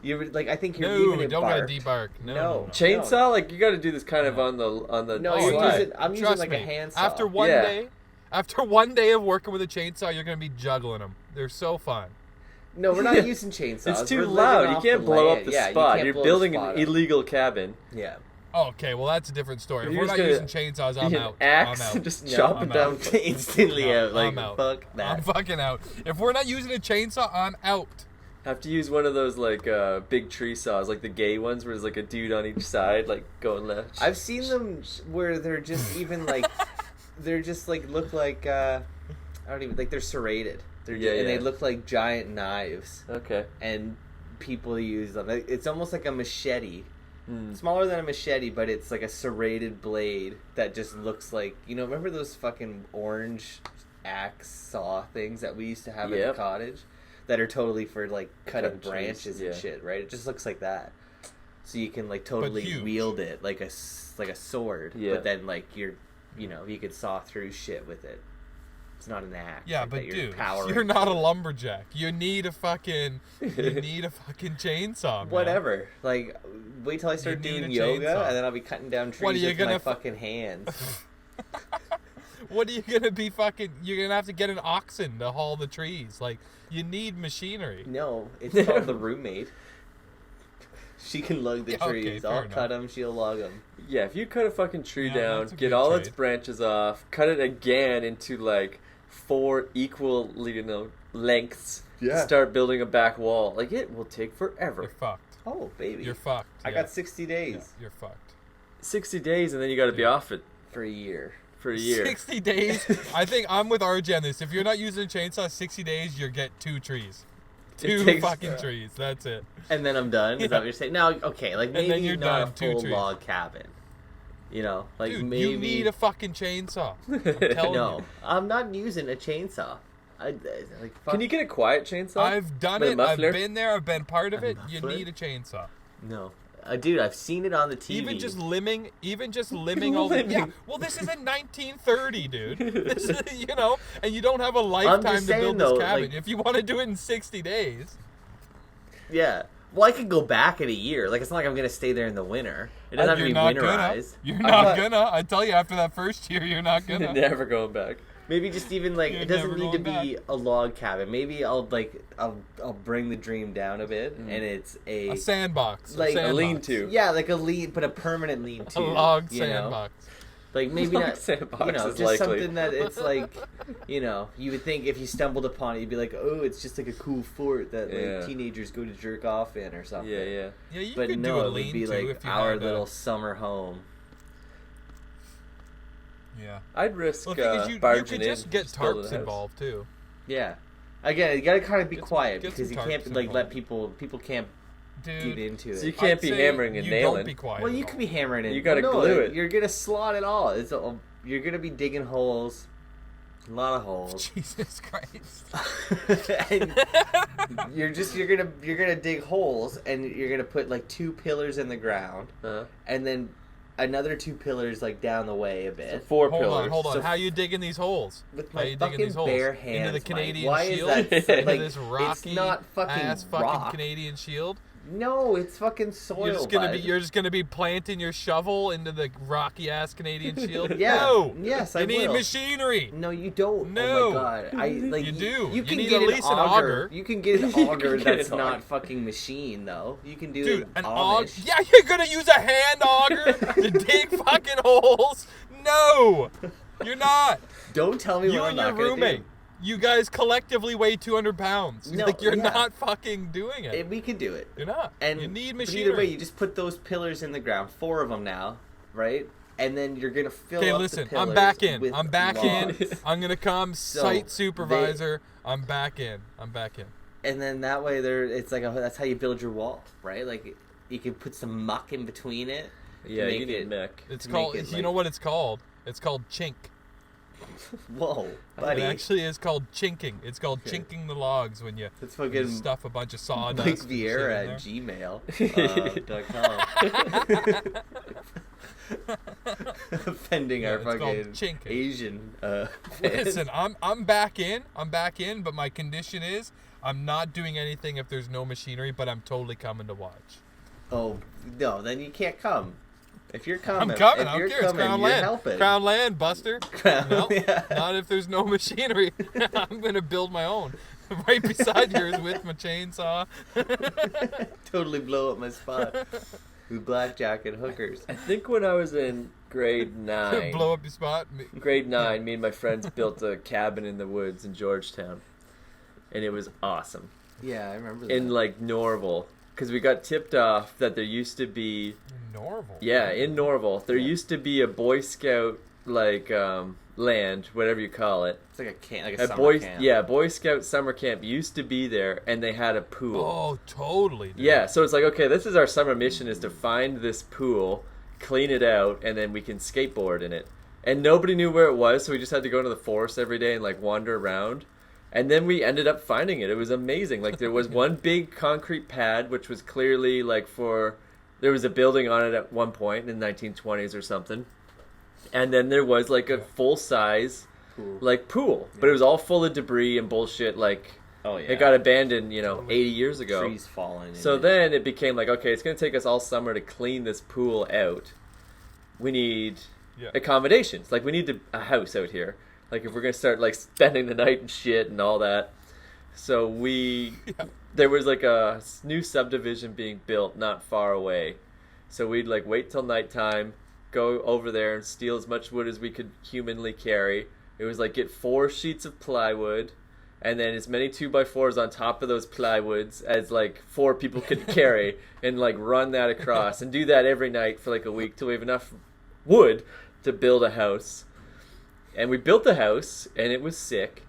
You would like. I think you're No, leaving it don't barked. gotta debark. No. Chainsaw, like you got to do this kind of No. on the No, Oh, you're dude, using. I'm using trust like me. a handsaw. After one day of working with a chainsaw, you're gonna be juggling them. They're so fun. No, we're not using chainsaws. It's too We're living loud. You off can't the blow land. up the Yeah, spot. can't You're blow the building spot an up. illegal cabin. Yeah. Okay, well that's a different story. If You're we're just not gonna- using chainsaws, I'm An out. axe I'm and out. just No, chop I'm it down. out. instantly No, out. Like I'm out. fuck that. I'm fucking out. If we're not using a chainsaw, I'm out. Have to use one of those like big tree saws, like the gay ones, where there's like a dude on each side, like going left. I've seen them where they're just even like they're just like look like I don't even like they're serrated. They're Yeah, and they yeah. look like giant knives, Okay. and people use them. It's almost like a machete, Hmm. smaller than a machete, but it's like a serrated blade that just looks like remember those fucking orange axe saw things that we used to have at Yep. the cottage that are totally for like cutting Cutting trees, branches and yeah. shit, right? It just looks like that. So you can like totally huge. wield it like a sword, Yeah. but then like you could saw through shit with it. It's not an axe. Yeah, like, but that you're dude, powering you're not a through. lumberjack. You need a fucking chainsaw, man. Whatever. Like, wait till I start need doing a yoga, chainsaw. and then I'll be cutting down trees What are you with my gonna fucking hands. What are you gonna be fucking? You're gonna have to get an oxen to haul the trees. Like, you need machinery. No, it's called the roommate. She can lug the Yeah, okay, trees. fair I'll enough. cut them. She'll lug them. Yeah, if you cut a fucking tree Yeah, down, that's a get good all its trade. branches off, cut it again into like 4 equal, lengths. Yeah. Start building a back wall. Like it will take You're forever. fucked. Oh, baby. You're fucked. I yeah. got 60 days Yeah, you're fucked. 60 days, and then you got to be off it for a year. for a year. 60 days. I think I'm with RJ on this. If you're not using a chainsaw, 60 days, you get 2 trees. It 2 takes- fucking trees. That's it. And then I'm done. Is that what you're saying? Now, okay, like then maybe you're not done. a 2 full trees. log cabin. Like Dude, maybe. you need a fucking chainsaw. I'm telling No, you. I'm not using a chainsaw. Like, fuck. Can you get a quiet chainsaw? I've done With a it. I've muffler? been there. I've been part of A it. You muffler? need a chainsaw. No, dude, I've seen it on the TV. Even just limbing all the yeah. Limbing. Well, this is in 1930, dude. This is, and you don't have a lifetime to saying, build though, this cabin. like- If you want to do it in 60 days, Yeah. Well, I could go back in a year. Like, it's not like I'm gonna stay there in the winter. It doesn't have to you're be not winterized. gonna. You're I'm not not- gonna. I tell you, after that first year, you're not gonna. Never going back. Maybe just even like You're it doesn't never need to going be a log cabin. Maybe I'll bring the dream down a bit, and it's A sandbox. Like a sandbox. lean-to. yeah, like a lean, but a permanent lean-to. A log you know? sandbox. Like maybe Log not sandbox is just likely. something that it's like, you would think if you stumbled upon it, you'd be like, oh, it's just like a cool fort that Yeah. like teenagers go to jerk off in or something. Yeah, yeah. Yeah, you But could no, do a it would be lean-to like if you our had a- little summer home. Yeah. I'd risk Well, the thing is, you barging could just in, get build a tarps house. involved too. Yeah. Again, you gotta kind of be Get some- quiet get because some you can't tarps like let involved. people can't get Dude, into it. So you can't I'd be say hammering and you nailing. Don't be quiet. Well, at you all. could be hammering it. You gotta no, glue it. You're gonna slot it all. You're gonna be digging holes, a lot of holes, Jesus Christ. and you're gonna dig holes, and you're gonna put like 2 pillars in the ground, Uh-huh. and then another 2 pillars like down the way a So bit. 4 Hold pillars. on, hold on. So- How you digging these holes? With How my you digging fucking these holes? bare hands, Into the Mike. Canadian Why shield? is that Into like, this rocky it's not fucking ass rock. fucking Canadian shield? No, it's fucking soil. You're just gonna be planting your shovel into the rocky ass Canadian shield? Yeah. No. Yes, I You need will. machinery. No, you don't. No. Oh my god. I like You do. You You can need get at least an auger. You can get an You auger can get that's an not auger. fucking machine though. You can do Dude, an auger. Amish. Yeah, you're gonna use a hand auger to dig fucking holes? No, you're not. Don't tell me You what and I'm your not gonna roommate. do. You guys collectively weigh 200 pounds. No, Like you're yeah. not fucking doing it. We could do it. You're not. And you need but machinery. either way, you just put those pillars in the ground. 4 of them now, right? And then you're gonna fill Okay, up listen. the pillars I'm back in. with I'm back logs. in. I'm gonna come So site supervisor. I'm back in. I'm back in. And then that way, it's like that's how you build your wall, right? Like you can put some muck in between it. Yeah, make you need it- mech. It's To called. make it, You like- know what it's called? It's called chink. Whoa, buddy. It actually is called chinking. It's called chinking the logs when you, It's fucking stuff a bunch of sawdust. Mike Vieira at gmail.com. Offending our fucking Asian fans. Listen, I'm back in, but my condition is I'm not doing anything if there's no machinery, but I'm totally coming to watch. Oh no, then you can't come. If you're coming, I'm coming. if I don't you're care. It's coming, Crown you're Land. helping. Crown Land, Buster. No, Yeah. not if there's no machinery. I'm gonna build my own, right beside yours with my chainsaw. Totally blow up my spot with blackjack and hookers. I think when I was in grade 9, Blow up your spot. grade 9, me and my friends built a cabin in the woods in Georgetown, and it was awesome. Yeah, I remember that. In like Norval, because we got tipped off that there used to be. Norval. Yeah, in Norval, there used to be a Boy Scout like land, whatever you call it. It's like a camp, like a summer Boy, camp. yeah, Boy Scout summer camp used to be there, and they had a pool. Oh, totally. Dude. Yeah, so it's like, okay, this is our summer mission: is to find this pool, clean it out, and then we can skateboard in it. And nobody knew where it was, so we just had to go into the forest every day and like wander around. And then we ended up finding it. It was amazing. Like there was one big concrete pad, which was clearly like for. There was a building on it at one point in the 1920s or something. And then there was like a full-size pool. But it was all full of debris and bullshit. Like, oh, yeah. It got abandoned, 80 years ago. Trees falling. So then it became like, okay, it's going to take us all summer to clean this pool out. We need accommodations. Like, we need a house out here. Like, if we're going to start, like, spending the night and shit and all that. So there was like a new subdivision being built not far away. So we'd like wait till nighttime, go over there and steal as much wood as we could humanly carry. It was like get 4 sheets of plywood and then as many 2x4s on top of those plywoods as like 4 people could carry and like run that across and do that every night for like a week till we have enough wood to build a house. And we built the house and it was sick.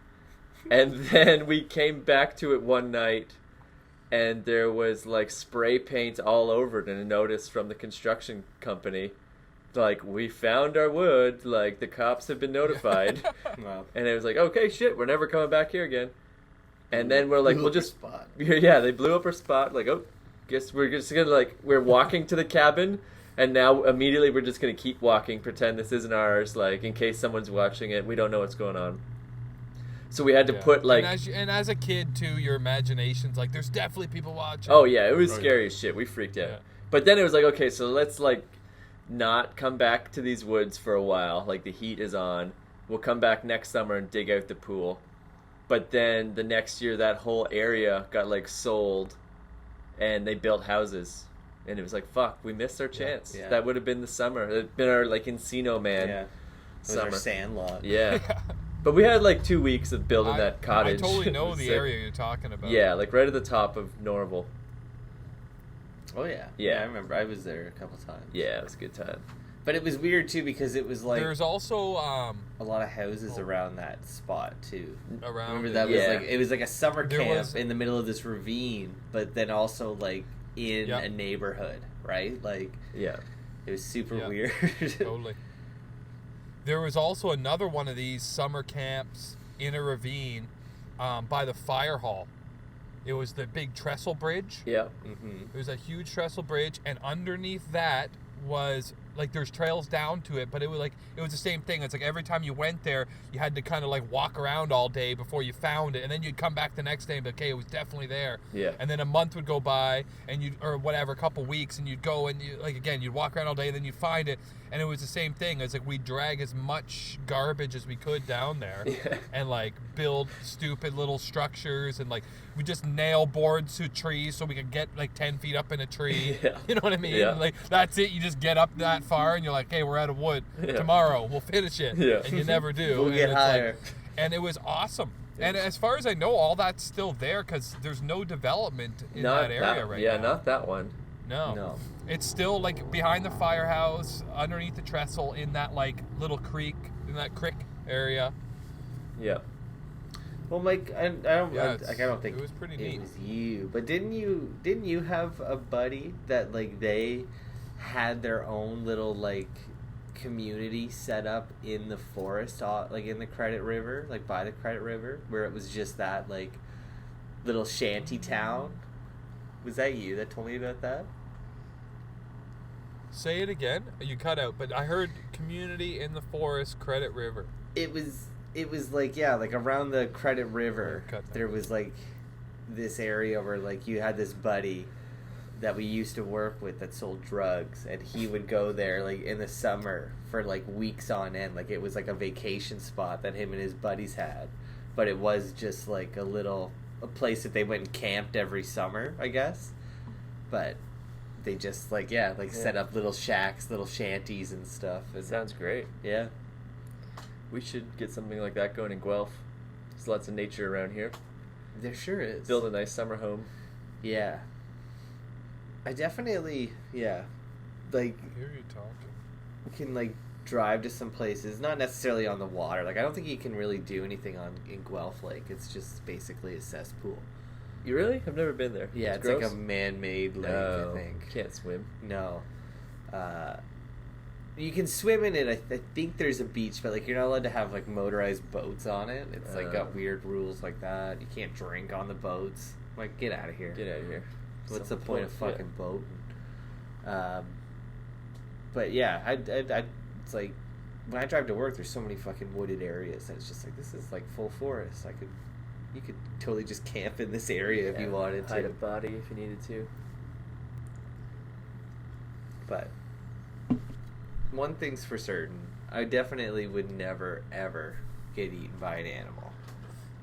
And then we came back to it one night, and there was, like, spray paint all over it, and a notice from the construction company. Like, we found our wood, like, the cops have been notified. Wow. And it was like, okay, shit, we're never coming back here again. And then we're like, we'll just... Spot. Yeah, they blew up our spot. Like, oh, guess we're just gonna, like, we're walking to the cabin, and now immediately we're just gonna keep walking, pretend this isn't ours, like, in case someone's watching it, we don't know what's going on. So we had to put like, and as a kid too, your imagination's like, there's definitely people watching. Oh yeah, it was scary as shit. We freaked out. Yeah. But then it was like, okay, so let's like not come back to these woods for a while. Like the heat is on. We'll come back next summer and dig out the pool. But then the next year, that whole area got like sold, and they built houses. And it was like, fuck, we missed our chance. Yeah. That would have been the summer. It'd been our like Encino Man. Yeah. Summer. Our Sandlot. Yeah. But we had like 2 weeks of building that cottage. I totally know the area you're talking about. Yeah, like right at the top of Norval. Oh yeah. Yeah. I remember. I was there a couple times. Yeah, it was a good time. But it was weird too because it was like there's also a lot of houses around that spot too. Around remember that was like a summer camp in the middle of this ravine, but then also like in a neighborhood, right? Like it was super weird. Totally. There was also another one of these summer camps in a ravine by the fire hall. It was the big trestle bridge. Yeah. Mm-hmm. It was a huge trestle bridge, and underneath that was like there's trails down to it, but it was the same thing. It's like every time you went there, you had to kind of like walk around all day before you found it, and then you'd come back the next day and be like, okay, it was definitely there. Yeah. And then a month would go by, and a couple weeks, and you'd go and you'd walk around all day, and then you'd find it, and it was the same thing. It's like we'd drag as much garbage as we could down there, and like build stupid little structures, and like we just nail boards to trees so we could get like 10 feet up in a tree. Yeah. You know what I mean? Yeah. Like that's it. You just get up that far and you're like, hey, we're out of wood. Tomorrow we'll finish it. Yeah. And you never do. We'll get higher. And it was awesome. And as far as I know, all that's still there because there's no development in that area right now. Yeah, not that one. No. It's still like behind the firehouse, underneath the trestle, in that like little creek, in that creek area. Yeah. Well, Mike, I don't think it was pretty neat. It was you, but didn't you have a buddy that like they had their own little like community set up in the forest, like in the Credit River, like by the Credit River, where it was just that like little shanty town. Was that you that told me about that? Say it again. You cut out, but I heard community in the forest, Credit River. It was like, yeah, like around the Credit River, there was like this area where like you had this buddy that we used to work with that sold drugs, and he would go there like in the summer for like weeks on end. Like it was like a vacation spot that him and his buddies had, but it was just like a place that they went and camped every summer, I guess. But they just like set up little shacks, little shanties and stuff. It sounds great. Yeah. We should get something like that going in Guelph. There's lots of nature around here. There sure is. Build a nice summer home. Yeah. I definitely, like, I hear you talking. can like drive to some places, not necessarily on the water. Like I don't think you can really do anything in Guelph Lake. It's just basically a cesspool. You really? I've never been there. Yeah, it's gross? like a man-made lake, I think. Can't swim. No. You can swim in it. I think there's a beach, but like you're not allowed to have like motorized boats on it. It's like got weird rules like that. You can't drink on the boats. Like, get out of here. Get out of here. What's the point of fucking boating? But yeah, I it's like when I drive to work, there's so many fucking wooded areas, and it's just like, this is like full forest. You could totally just camp in this area if you wanted to. Hide a body if you needed to. But one thing's for certain, I definitely would never ever get eaten by an animal.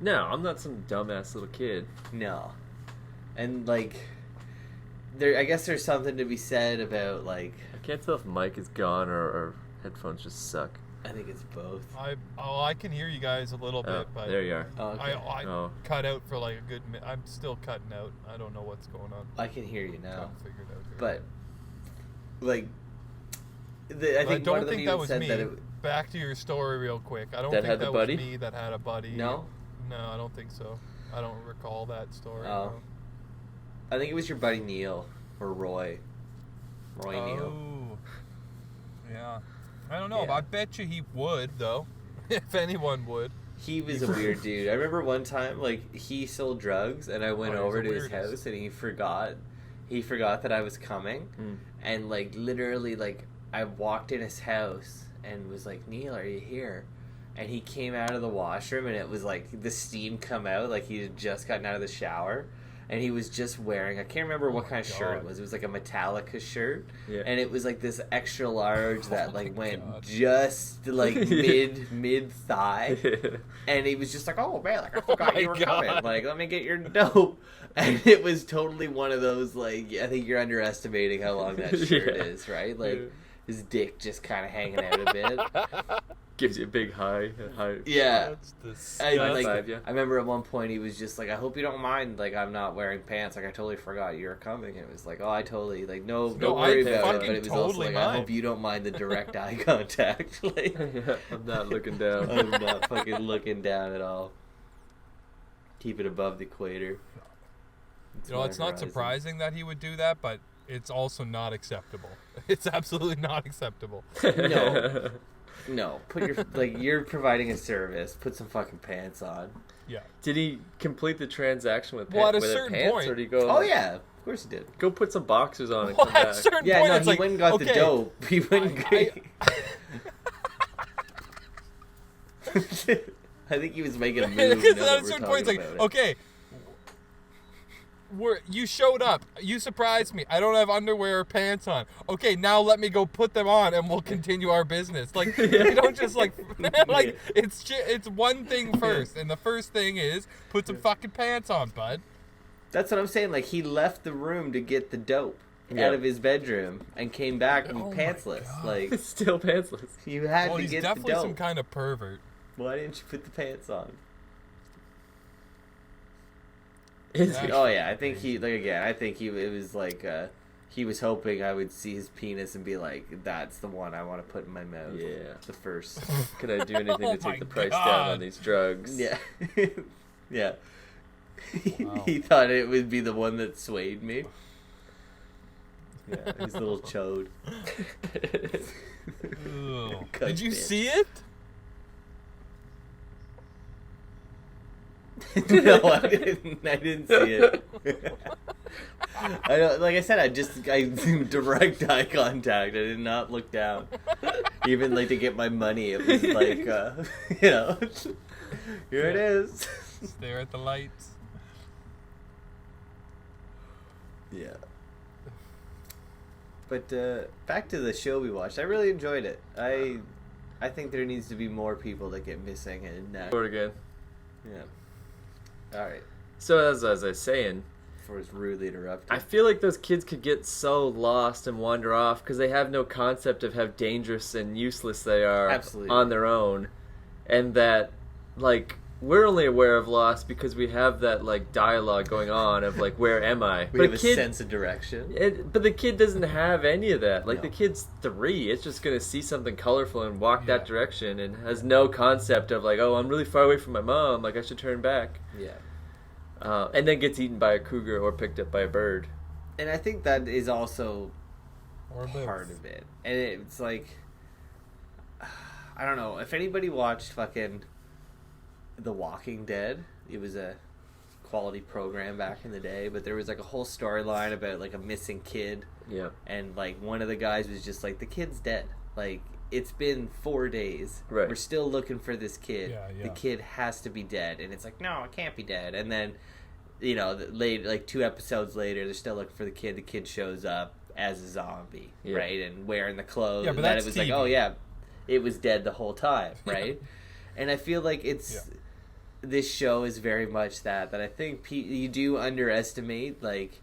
No, I'm not some dumbass little kid. No. And like, I guess there's something to be said about like, I can't tell if mic is gone or headphones just suck. I think it's both. I can hear you guys a little bit, but there you are. Oh, okay. I cut out for like a good minute. I'm still cutting out. I don't know what's going on. I can hear you now. Figured out here. But like, I don't think that was me. Back to your story real quick. I don't think that was me that had a buddy. No? No, I don't think so. I don't recall that story. Oh. No. I think it was your buddy Neil or Roy. Neil. Yeah. I don't know. Yeah. But I bet you he would, though. If anyone would. He was a weird dude. I remember one time, like, he sold drugs, and I went over to his house, and he forgot that I was coming, and, like, literally, like, I walked in his house and was like, Neil, are you here? And he came out of the washroom, and it was, like, the steam come out, like he had just gotten out of the shower. And he was just wearing, I can't rember what kind of shirt it was. It was like a Metallica shirt. Yeah. And it was like this extra large that like went just like mid thigh. And he was just like, oh man, like I forgot you were coming. Like, let me get your dope. And it was totally one of those, like, I think you're underestimating how long that shirt is, right? Like, his dick just kind of hanging out a bit. Gives you a big high. Yeah. I remember at one point he was just like, I hope you don't mind, like, I'm not wearing pants. Like, I totally forgot you were coming. And it was like, oh, I totally, like, don't worry about it. But it was also like, I hope you don't mind the direct eye contact. Like, I'm not looking down. I'm not fucking looking down at all. Keep it above the equator. It's not surprising that he would do that, but it's also not acceptable. It's absolutely not acceptable. No, put your you're providing a service. Put some fucking pants on. Yeah. Did he complete the transaction with at a with certain pants, point? Or did he go? Oh yeah, of course he did. Go put some boxers on and Well, come at a back. certain Yeah, point, no, it's he like, went and got the dope. He went. I think he was making a move. Because at a certain point, it's like, okay, you showed up. You surprised me. I don't have underwear or pants on. Okay, now let me go put them on, and we'll continue our business. Like, you don't just like it's one thing first, and the first thing is put some fucking pants on, bud. That's what I'm saying. Like, he left the room to get the dope out of his bedroom and came back pantsless. Like, still pantsless. You had to get the dope. He's definitely some kind of pervert. Why didn't you put the pants on? Oh yeah, I think he it was like he was hoping I would see his penis and be like, that's the one I want to put in my mouth. Yeah, the first. Can I do anything to take the price down on these drugs? Yeah, yeah. Wow. He thought it would be the one that swayed me. Yeah, he's a little chode. Did you see it? No, I didn't see it. I don't, like I said, I direct eye contact. I did not look down. Even like to get my money, it was like, you know, here it is. Stare at the lights. Yeah. But back to the show we watched. I really enjoyed it. I think there needs to be more people that get missing and Do it again. yeah. All right. So as I was saying, Before it's rudely interrupted. I feel like those kids could get so lost and wander off because they have no concept of how dangerous and useless they are Absolutely. on their own, and that like we're only aware of loss because we have that like dialogue going on of like where am I? we have a sense of direction. But the kid doesn't have any of that. Like No. the kid's 3, it's just gonna see something colorful and walk Yeah. that direction and has no concept of like, oh, I'm really far away from my mom. Like I should turn back. Yeah. And then gets eaten by a cougar or picked up by a bird. And I think that is also Or both. part of it. And it's like, I don't know, if anybody watched fucking The Walking Dead, it was a quality program back in the day, but there was like a whole storyline about like a missing kid, Yeah. and like one of the guys was just like, the kid's dead. Like, it's been 4 days. Right. We're still looking for this kid. Yeah, yeah. The kid has to be dead. And it's like, no, it can't be dead. And then, you know, late, like 2 episodes later, they're still looking for the kid. The kid shows up as a zombie, Yeah. right? And wearing the clothes. Yeah, but and then that's it was like, TV. oh yeah, it was dead the whole time, right? And I feel like it's this show is very much that I think you do underestimate like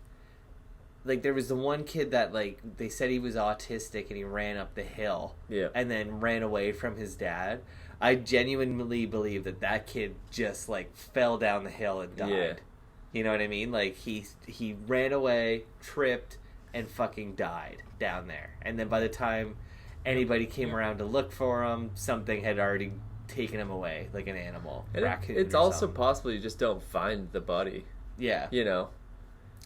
there was the one kid that like they said he was autistic and he ran up the hill Yeah. and then ran away from his dad. I genuinely believe that kid just like fell down the hill and died. Yeah. You know what I mean? Like he ran away, tripped, and fucking died down there. And then by the time anybody came around to look for him, something had already taken him away, like an animal, And raccoon. it's or also something. possible you just don't find the body. Yeah. You know.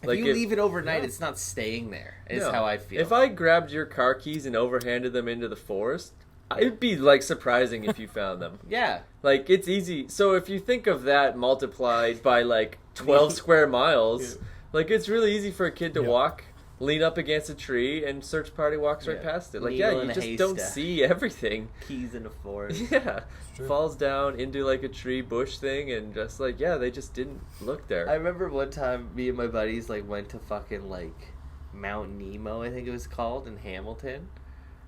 If you leave it overnight, it's not staying there. Is No. how I feel. If I grabbed your car keys and overhanded them into the forest, it'd be like surprising if you found them. Yeah. Like it's easy. So if you think of that multiplied by like 12 square miles, like it's really easy for a kid to walk, lean up against a tree, and search party walks right past it. Like Needle you in a just don't haystack. see everything. Keys in the forest. Yeah, true. falls down into like a tree bush thing, and just like they just didn't look there. I remember one time me and my buddies like went to fucking like Mount Nemo, I think it was called, in Hamilton.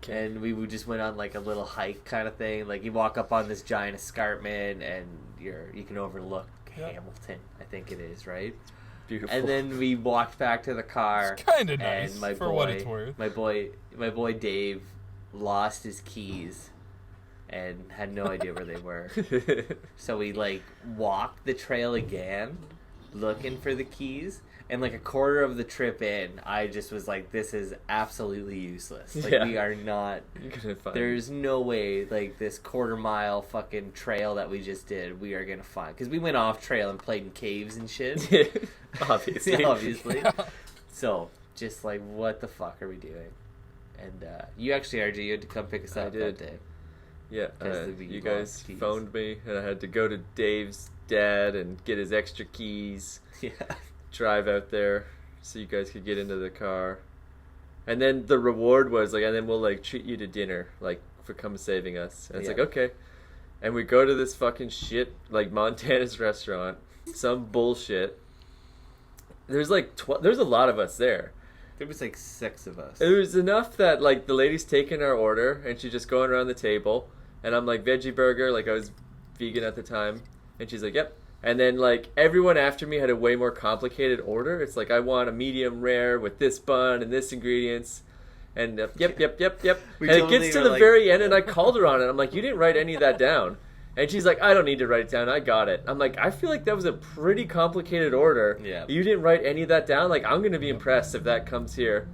And we just went on like a little hike kind of thing. Like you walk up on this giant escarpment and you can overlook Hamilton, I think it is, right? Beautiful. And then we walked back to the car. It's kinda nice, and my for boy, what it's worth. My boy Dave lost his keys and had no idea where they were. So we like walked the trail again, looking for the keys. And like a quarter of the trip in, I just was like, "This is absolutely useless. Like we are not. You couldn't find There's no way like this quarter-mile fucking trail that we just did, we are gonna find, because we went off trail and played in caves and shit. obviously. Obviously. So just like, what the fuck are we doing? And you actually, RJ, you had to come pick us I up did. that day. Yeah, 'Cause we you lost guys keys. phoned me, and I had to go to Dave's dad and get his extra keys, Yeah. drive out there so you guys could get into the car. And then the reward was like, and then we'll like treat you to dinner, like for come saving us. And it's like, okay. And we go to this fucking shit, like Montana's restaurant, some bullshit. There's like, there's a lot of us there. There was like 6 of us. It was enough that like the lady's taking our order and she's just going around the table, and I'm like, veggie burger, like I was vegan at the time, and she's like, yep. And then like everyone after me had a way more complicated order. It's like, I want a medium rare with this bun and this ingredients, and yep. We And it totally gets to were the like- very end, and I called her on it. I'm like, you didn't write any of that down. And she's like, I don't need to write it down. I got it. I'm like, I feel like that was a pretty complicated order. Yeah. You didn't write any of that down. Like, I'm going to be impressed if that comes here,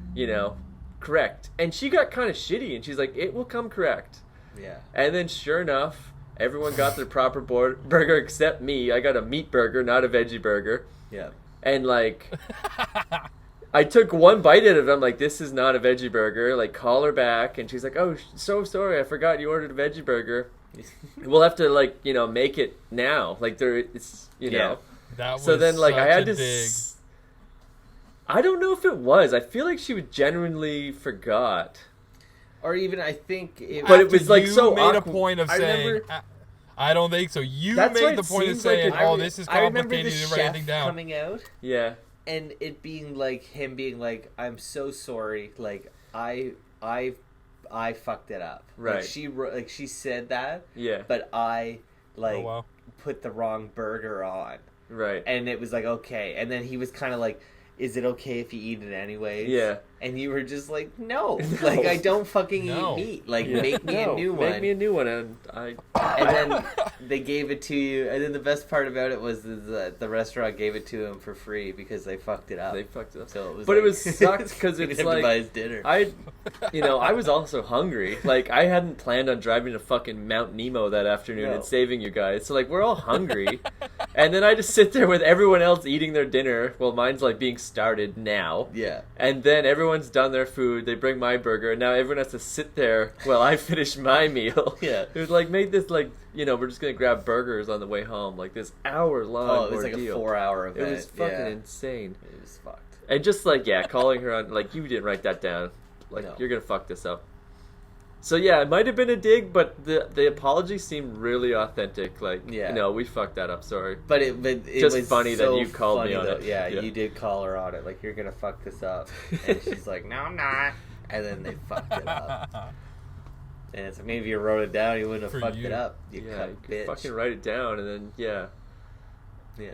correct. And she got kind of shitty, and she's like, it will come correct. Yeah. And then sure enough, everyone got their proper burger except me. I got a meat burger, not a veggie burger. Yeah. And like, I took one bite out of it. I'm like, this is not a veggie burger. Like, call her back. And she's like, oh, so sorry. I forgot you ordered a veggie burger. We'll have to, like, you know, make it now. Like, it's, you know. That was so then, like, I had to... dig. I don't know if it was. I feel like she genuinely forgot. Or even, I think... But it was, like, you so made awkward. a point of saying... I don't think so. You That's made what the it point of seems like saying, it- oh, this is I remember complicated. the You didn't write chef anything down. coming out, Yeah. and it being like him being like, "I'm so sorry. Like I fucked it up." Right. Like she said that. Yeah. But I like Oh, wow. put the wrong burger on, Right. and it was like okay, and then he was kind of like, "Is it okay if you eat it anyways?" Yeah. And you were just like, no. No. Like, I don't fucking No. eat meat. Like, Yeah. make me a new one. Make me a new one, and I... And then they gave it to you. And then the best part about it was that the restaurant gave it to him for free because they fucked it up. They fucked it up. So it was But like, it was sucked because he it's didn't have to like... buy his dinner. I was also hungry. Like, I hadn't planned on driving to fucking Mount Nemo that afternoon No. and saving you guys. So, like, we're all hungry. And then I just sit there with everyone else eating their dinner while mine's, like, being started now. Yeah. And then everyone's done their food. They bring my burger. And now everyone has to sit there while I finish my meal. Yeah. It was, like, made this, like, you know, we're just going to grab burgers on the way home. Like, this hour-long Oh, it was like a ordeal. 4-hour event. It was fucking yeah. insane. It was fucked. And just like, yeah, calling her on, like, you didn't write that down. Like, No. you're going to fuck this up. So, yeah, it might have been a dig, but the apology seemed really authentic. Like, Yeah. you know, we fucked that up, sorry. But it Just was funny that so you called me funny on though. it. Yeah, Yeah. you did call her on it. Like, you're going to fuck this up. And she's like, no, I'm not. And then they fucked it up. And it's like, maybe you wrote it down, you wouldn't have For fucked you. it up. You Yeah, cut you could bitch. fucking write it down, and then, yeah. Yeah.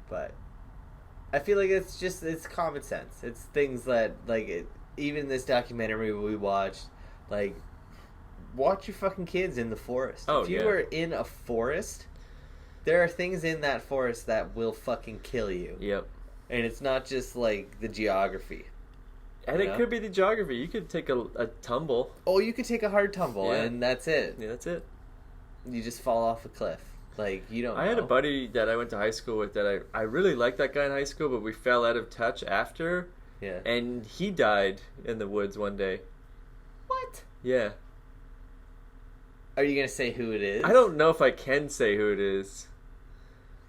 But I feel like it's common sense. It's things that, like, even this documentary we watched, like, watch your fucking kids in the forest. Oh, if you yeah. were in a forest, there are things in that forest that will fucking kill you. Yep. And it's not just, like, the geography. And Yeah. it could be the geography. You could take a tumble. Oh, you could take a hard tumble, Yeah. and that's it. Yeah, that's it. You just fall off a cliff. Like, you don't I had a know. buddy that I went to high school with that I really liked that guy in high school, but we fell out of touch after, Yeah. and he died in the woods one day. What? Yeah. Are you going to say who it is? I don't know if I can say who it is.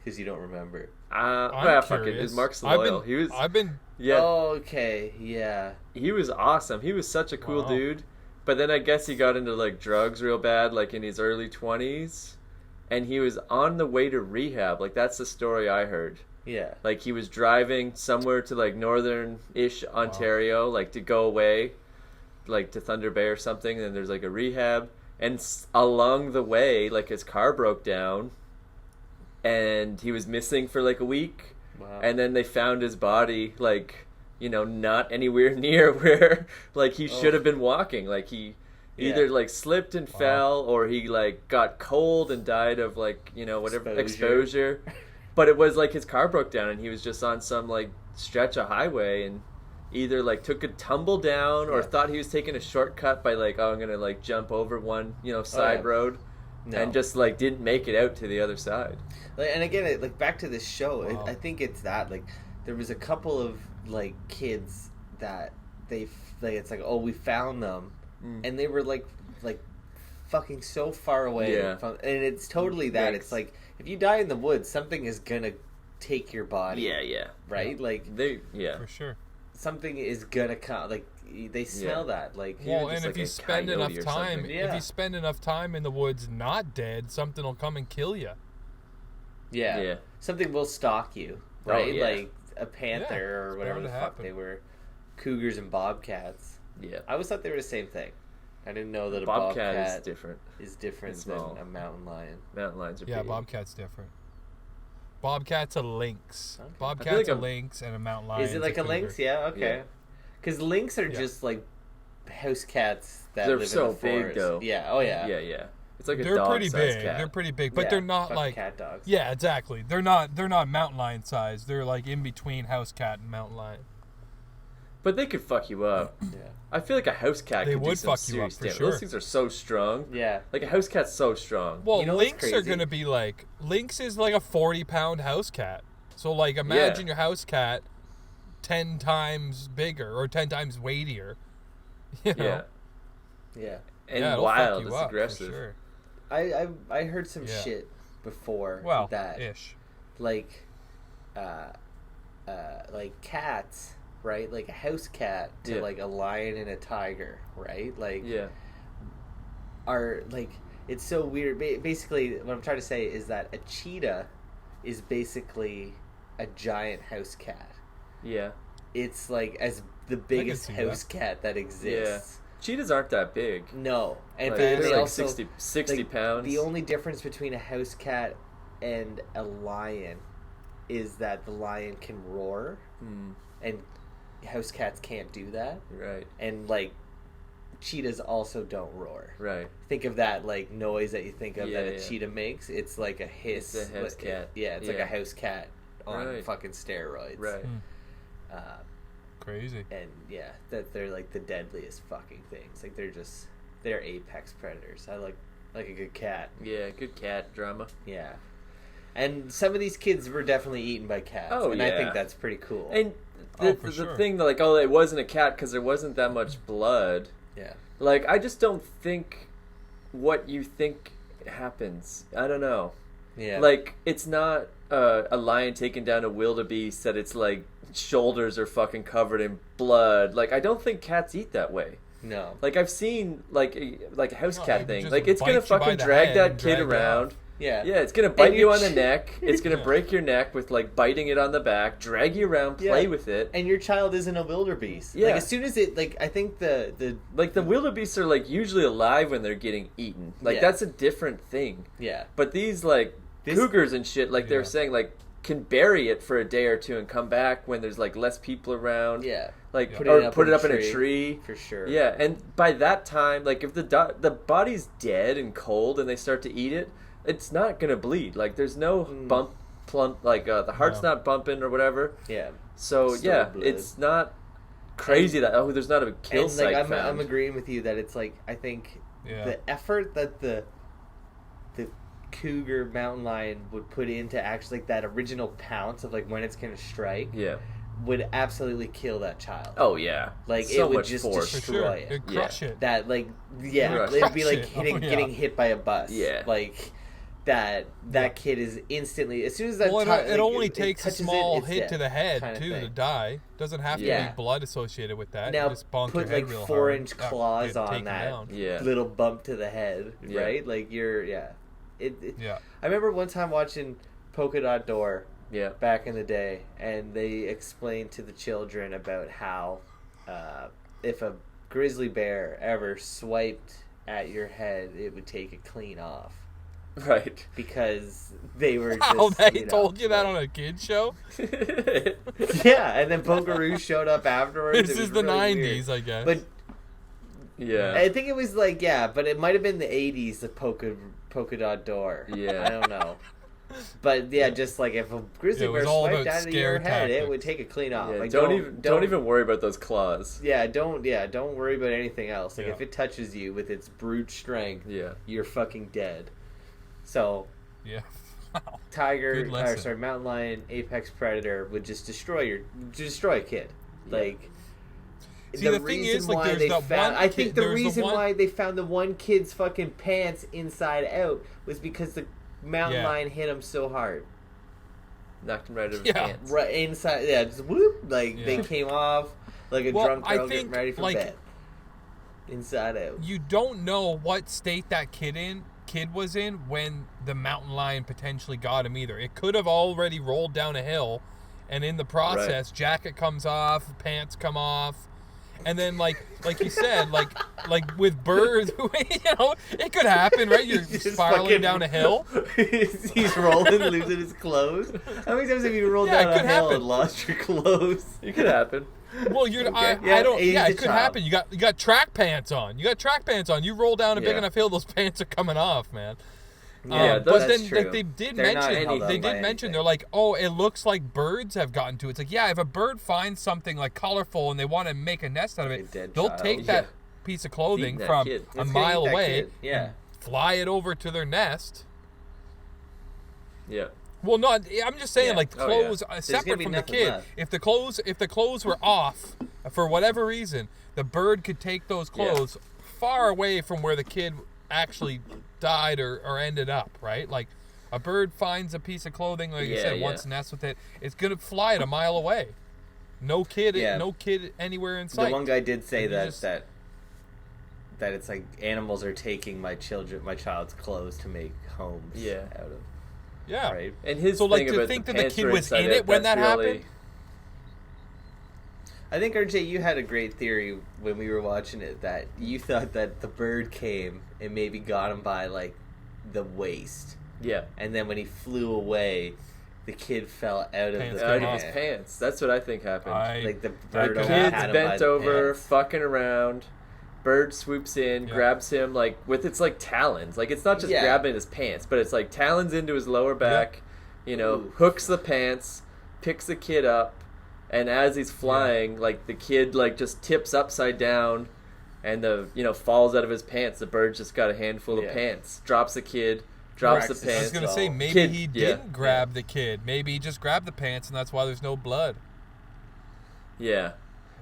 Because you don't remember. Well, fuck it. curious. It's Mark's I've loyal. been- He was, I've been yeah, Oh, okay. Yeah. he was awesome. He was such a cool Wow. dude. But then I guess he got into like drugs real bad, like in his early 20s, and he was on the way to rehab. Like that's the story I heard. Yeah. Like he was driving somewhere to like northern-ish Ontario, like to go away, like to Thunder Bay or something. And then there's like a rehab, and along the way, like his car broke down, and he was missing for like a week. Wow. And then they found his body, like, you know, not anywhere near where, like, he should have been walking. Like, he either, Yeah. like, slipped and fell, or he, like, got cold and died of, like, you know, whatever, exposure. But it was, like, his car broke down, and he was just on some, like, stretch of highway, and either, like, took a tumble down, or Yeah. thought he was taking a shortcut by, like, oh, I'm gonna, like, jump over one, you know, side yeah. road. No. And just, like, didn't make it out to the other side. Like, and again, like, back to this show, Wow. I think it's that, like, there was a couple of, like, kids that it's like, oh, we found them. And they were, like fucking so far away. Yeah. From, and it's totally that. Makes- It's like, if you die in the woods, something is gonna take your body. Yeah. Right? Like, Yeah. for sure. something is gonna come. Like, they smell that. Like, Even Well, just and like if you a spend coyote enough or time, something. if Yeah. you spend enough time in the woods not dead, something will come and kill you. yeah. Yeah. Something will stalk you. Oh, Right? yeah. Like, a panther Yeah, or it's whatever bound the to fuck happen. they were. Cougars and bobcats. Yeah. I always thought they were the same thing. I didn't know that a Bobcat bobcat is different. is different It's than small. a mountain lion. Mountain lions are Yeah, big. bobcat's different. Bobcat's a lynx. Okay. Bobcat's like a a- lynx, and a mountain lion. Is it like a lynx? cougar. Yeah, okay. Yeah. Because lynx are Yeah. just like house cats that They're live so in the big, forest. though. Yeah, oh yeah. Yeah. It's like a They're pretty dog-sized big. cat. They're pretty big, but Yeah, they're not fucking like cat dogs. yeah, exactly. They're not mountain lion size. They're like in between house cat and mountain lion. But they could fuck you up. Yeah. I feel like a house cat They could do would some fuck you up serious for damage. sure. Those things are so strong. Yeah. Like a house cat's so strong. Well, You know what's lynx are crazy? gonna be like lynx is like a 40-pound house cat. So like imagine your house cat 10 times bigger or 10 times weightier. You know? Yeah. And it'll wild, fuck you it's up, for aggressive. sure. I heard some shit before that ish. like cats, right? Like a house cat to like a lion and a tiger, right? Like are like, it's so weird. Basically, what I'm trying to say is that a cheetah is basically a giant house cat. Yeah. It's like as the biggest house cat that exists. Cheetahs aren't that big. No. And like, they like also 60 like, pounds. The only difference between a house cat and a lion is that the lion can roar, and house cats can't do that. Right. And like cheetahs also don't roar. Right. Think of that like noise that you think of that a cheetah makes. It's like a hiss. It's a house cat. It's like a house cat on fucking steroids. Right. Crazy. And that they're like the deadliest fucking things. Like they're apex predators. I like a good cat. Yeah, good cat drama. Yeah. And some of these kids were definitely eaten by cats. Oh, and I think that's pretty cool. And the thing that like, it wasn't a cat because there wasn't that much blood. Yeah. Like, I just don't think what you think happens. I don't know. Yeah. Like, it's not a lion taking down a wildebeest that its like shoulders are fucking covered in blood. Like, I don't think cats eat that way. No. Like, I've seen like a house cat thing. just Like, it's gonna bite you by fucking the drag head that and kid drag you around. off. Yeah. Yeah, it's gonna bite And you on the neck. It's gonna Yeah. break your neck with like biting it on the back, drag you around, play with it. And your child isn't a wildebeest. Yeah. Like as soon as it like I think the Like the wildebeests are like usually alive when they're getting eaten. Like that's a different thing. Yeah. But these like cougars and shit, like they were saying, like can bury it for a day or two and come back when there's like less people around. Yeah. Like Put or it up put in it up a in a tree. For sure. Yeah, and by that time, like if the body's dead and cold and they start to eat it, it's not gonna bleed. Like there's no plump, like the heart's not bumping or whatever. Yeah. So Still blood. it's not crazy that there's not a kill and, site like, found. I'm agreeing with you that it's like I think the effort that the cougar mountain lion would put into actually like that original pounce of like when it's gonna strike. Yeah. Would absolutely kill that child. Oh yeah, like so it would much just force. destroy it. It'd crush it. That like Crush it'd be like it. getting hit by a bus. Yeah, like that kid is instantly as soon as that. It only takes a small hit dead, to the head kind of to die. Doesn't have to be blood associated with that. Now you just bonk put your head like real 4-inch hard. claws Get on taken that down. little bump to the head, right? Like you're I remember one time watching Polka Dot Door. Yeah. Back in the day, and they explained to the children about how if a grizzly bear ever swiped at your head, it would take it clean off. Right. Because they were Wow, just, they told you that on a kid show? Yeah, and then Pokeroo showed up afterwards. This is the really 90s, weird. I guess. But yeah, I think it was like but it might have been the 80s. The polka dot door. Yeah, I don't know. But just like if a grizzly bear swiped out of your head, it would take it clean off. Yeah, like don't even worry about those claws. Don't worry about anything else. Like if it touches you with its brute strength, you're fucking dead. So mountain lion, apex predator would just destroy a kid. Like see, the thing is, like, there's that one. I think the reason why they found the one kid's fucking pants inside out was because the mountain lion hit him so hard, knocked him right out of his pants. Right inside, just whoop, like they came off like a drunk girl getting ready for bed. Inside out. You don't know what state that kid was in when the mountain lion potentially got him either. It could have already rolled down a hill, and in the process, jacket comes off, pants come off. And then, like you said, like with birds, it could happen, right? You're spiraling down a hill. He's rolling, losing his clothes. How many times have you rolled down a hill and lost your clothes? It could happen. Well, I don't. Yeah, it could happen. You got track pants on. You roll down a big enough hill, those pants are coming off, man. Yeah, but then true. like they did mention they're like, oh, it looks like birds have gotten to it. It's like, yeah, if a bird finds something like colorful and they want to make a nest out of it, they'll take that piece of clothing from a mile away and fly it over to their nest. Yeah. Well, no, I'm just saying, Yeah. like, the Oh, yeah. clothes gonna separate be from the nothing kid. left. If the clothes were off for whatever reason, the bird could take those clothes far away from where the kid actually died or ended up. Right? Like, a bird finds a piece of clothing, like you said, wants to nest with it. It's gonna fly it a mile away. No kid anywhere in sight. The one guy did say And you that just- that it's like animals are taking my child's clothes to make homes. Out of. Yeah. Right. And his So, like, thing to about think the that the pants kid were was inside in out, it when that's that really- happened? I think RJ, you had a great theory when we were watching it that you thought that the bird came and maybe got him by like the waist, Yeah. and then when he flew away, the kid fell out of Pants the Out of off. his pants. That's what I think happened. Like the That bird could only happen. had Kid's him by bent the over, pants. fucking around. Bird swoops in, Yeah. grabs him like with its like talons. Like it's not just Yeah. grabbing his pants, but it's like talons into his lower back. You know, Ooh. hooks the pants, picks the kid up, and as he's flying, like the kid like just tips upside down, and falls out of his pants. The bird's just got a handful of Yeah. pants. Drops the kid. Drops Cracks the his I was pants. gonna So, say maybe kid- he yeah. didn't grab the kid. Maybe he just grabbed the pants, and that's why there's no blood. Yeah.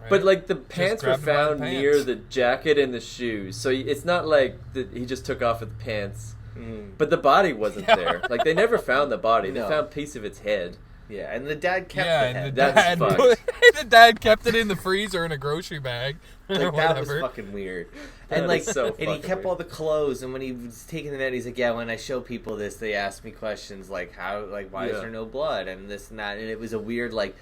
Right? But like the pants were grabbed him by the found pants. near the jacket and the shoes, so it's not like he just took off with the pants. Mm. But the body wasn't Yeah. there. Like they never found the body. They No. found a piece of its head. Yeah, and the dad kept yeah, the and head. the That's dad, fucked. the dad kept it in the freezer in a grocery bag or Like that was whatever. fucking weird. That And like, is so and he fucking kept weird. all the clothes. And when he was taking them out, he's like, "Yeah, when I show people this, they ask me questions like, why is Yeah. there no blood and this and that." And it was a weird like,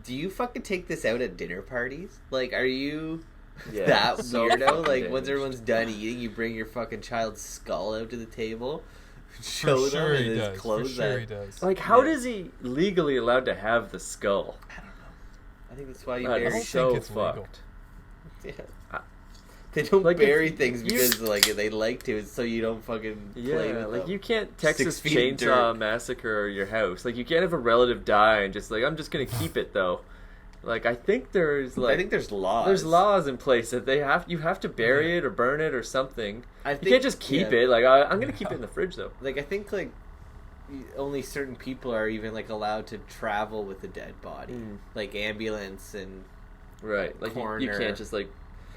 do you fucking take this out at dinner parties? Like, are you Yeah, that so weirdo? fucking Like, damaged. once everyone's done eating, you bring your fucking child's skull out to the table, For show them, sure and he his does. For clothes. sure he does. Like, how Yeah. does he legally allowed to have the skull? I don't know. I think that's why you That bury. don't is so think it's legal. fucked. Yeah. I- They don't Like, if bury you- things you- because like they like to, it's so you don't fucking play Yeah, with like them. you can't Texas 6 feet of Chainsaw dirt. Massacre your house. Like you can't have a relative die and just like I'm just gonna keep it though. Like I think there's like I think there's laws. there's laws in place that you have to bury it or burn it or something. I You think, can't just keep yeah. it. Like I'm gonna keep it in the fridge though. Like I think like only certain people are even like allowed to travel with a dead body, like ambulance and Right. Like you Coroner. can't just like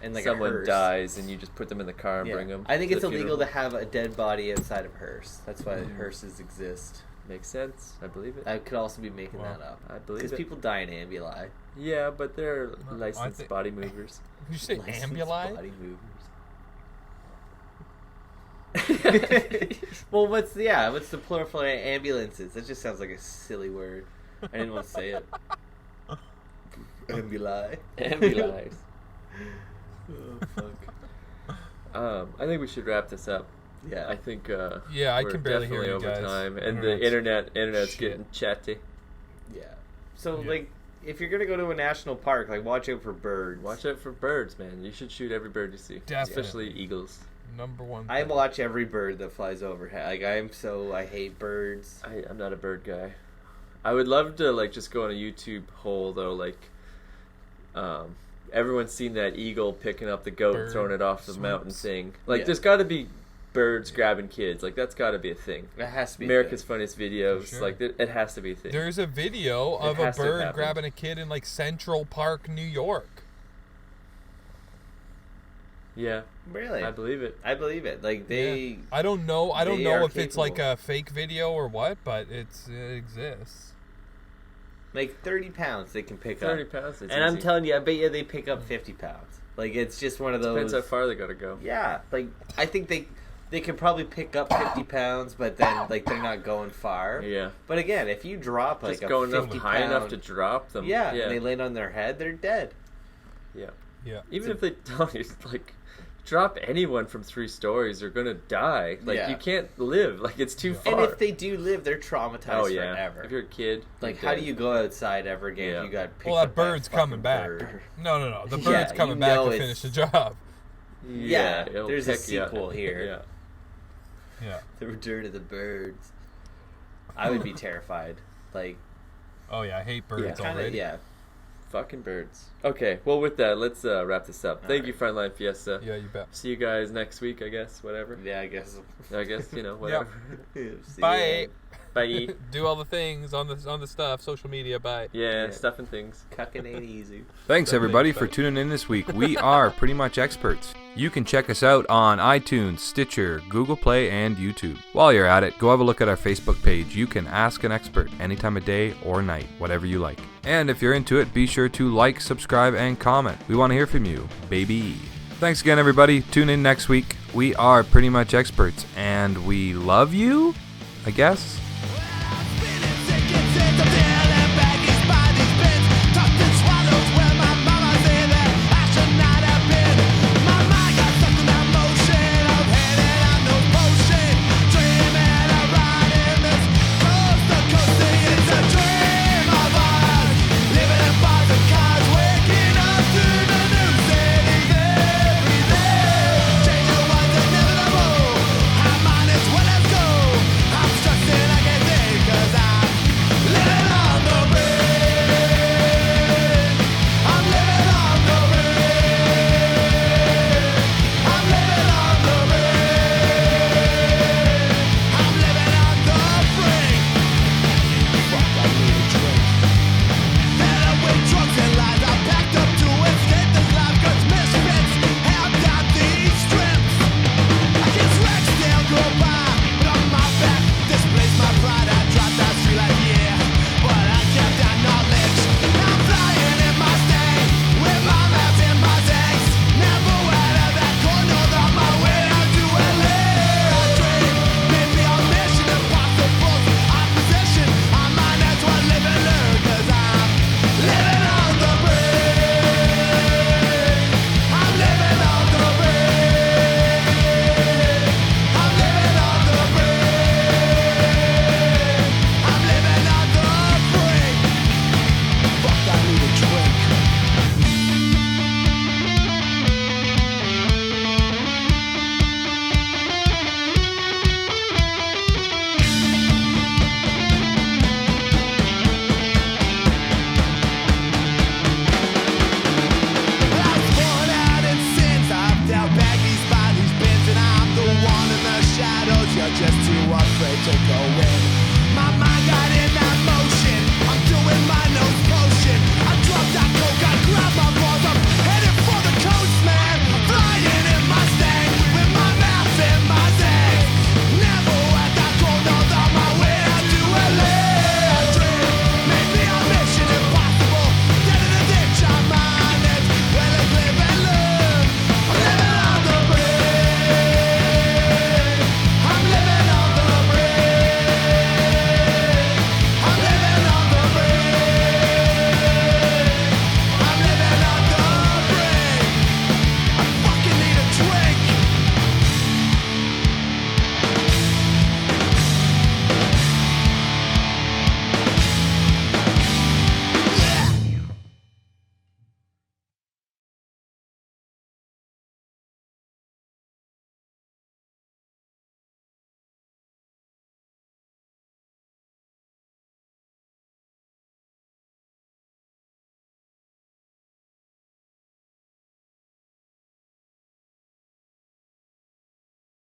like a someone hearse. dies and you just put them in the car and Yeah. bring them. I think to it's the illegal funeral. to have a dead body outside of hearse. That's why hearses exist. Makes sense. I believe it. I could also be making Wow. that up. I believe Because it. people die in ambuli. Yeah, but they're I licensed think- body movers. Did you say Licensed ambuli? body movers. Well, what's the plural for ambulances? That just sounds like a silly word. I didn't want to say it. Ambuli. Ambulance. Oh fuck. I think we should wrap this up. Yeah. I think Yeah, I we're can barely hear definitely you over guys. time, and Internet's the internet's shit. getting chatty. Yeah. So Yeah. like, if you're gonna go to a national park, like watch out for birds. Watch out for birds, man. You should shoot every bird you see, Definitely. especially eagles. Number one. I thing. watch every bird that flies overhead. Like I hate birds. I'm not a bird guy. I would love to like just go on a YouTube hole though, like everyone's seen that eagle picking up the goat and Bird throwing it off the swoops. mountain thing. Like Yeah. there's got to be birds grabbing kids. Like that's got to be a thing. It has to be a America's thing. Funniest Videos. sure. Like it has to be a thing. There's a video of a has to have bird happened. grabbing a kid in like Central Park, New York. Yeah, Really. I believe it. I believe it. Like they. Yeah. I don't know. I don't they know are if it's like capable. a fake video or what, but it exists. Like 30 pounds they can pick 30 up. pounds. It's And I'm easy. telling you, I bet you they pick up 50 pounds. Like it's just one of those. Depends how far they gotta go. Yeah, like I think they can probably pick up 50 pounds, but then like they're not going far. Yeah. But again, if you drop like Just a going up 50 high pound, enough to drop them. yeah, Yeah. and they land on their head, they're dead. yeah. Yeah. Even if they don't, it's like drop anyone from 3 stories, they're gonna die. Like Yeah. you can't live. Like it's too Yeah. far. And if they do live, they're traumatized oh yeah, forever. if you're a kid, Like, you're how do dead. you go outside ever again Yeah. if you got picked Well, up that by a bird's coming fucking back. bird? No. The Yeah, bird's coming you back know to it's- finish the job. Yeah, it'll there's a pick you up. sequel here. Yeah. Yeah. The Return of the Birds. I would be terrified. Like, Oh yeah, I hate birds Yeah. kind of, already. yeah. Fucking birds. Okay, well with that, let's wrap this up. Thank Alright. you, Frontline Fiesta. Yeah, you bet. See you guys next week, I guess. Whatever. Yeah, I guess. I guess whatever. See Bye. ya. Bye. Do all the things on the stuff, social media. Bye. Yeah, stuff and things. Cucking ain't easy. Thanks everybody for tuning in this week. We are Pretty Much Experts. You can check us out on iTunes, Stitcher, Google Play, and YouTube. While you're at it, go have a look at our Facebook page. You can ask an expert any time of day or night, whatever you like. And if you're into it, be sure to like, subscribe, and comment. We want to hear from you, baby. Thanks again, everybody. Tune in next week. We are Pretty Much Experts, and we love you, I guess.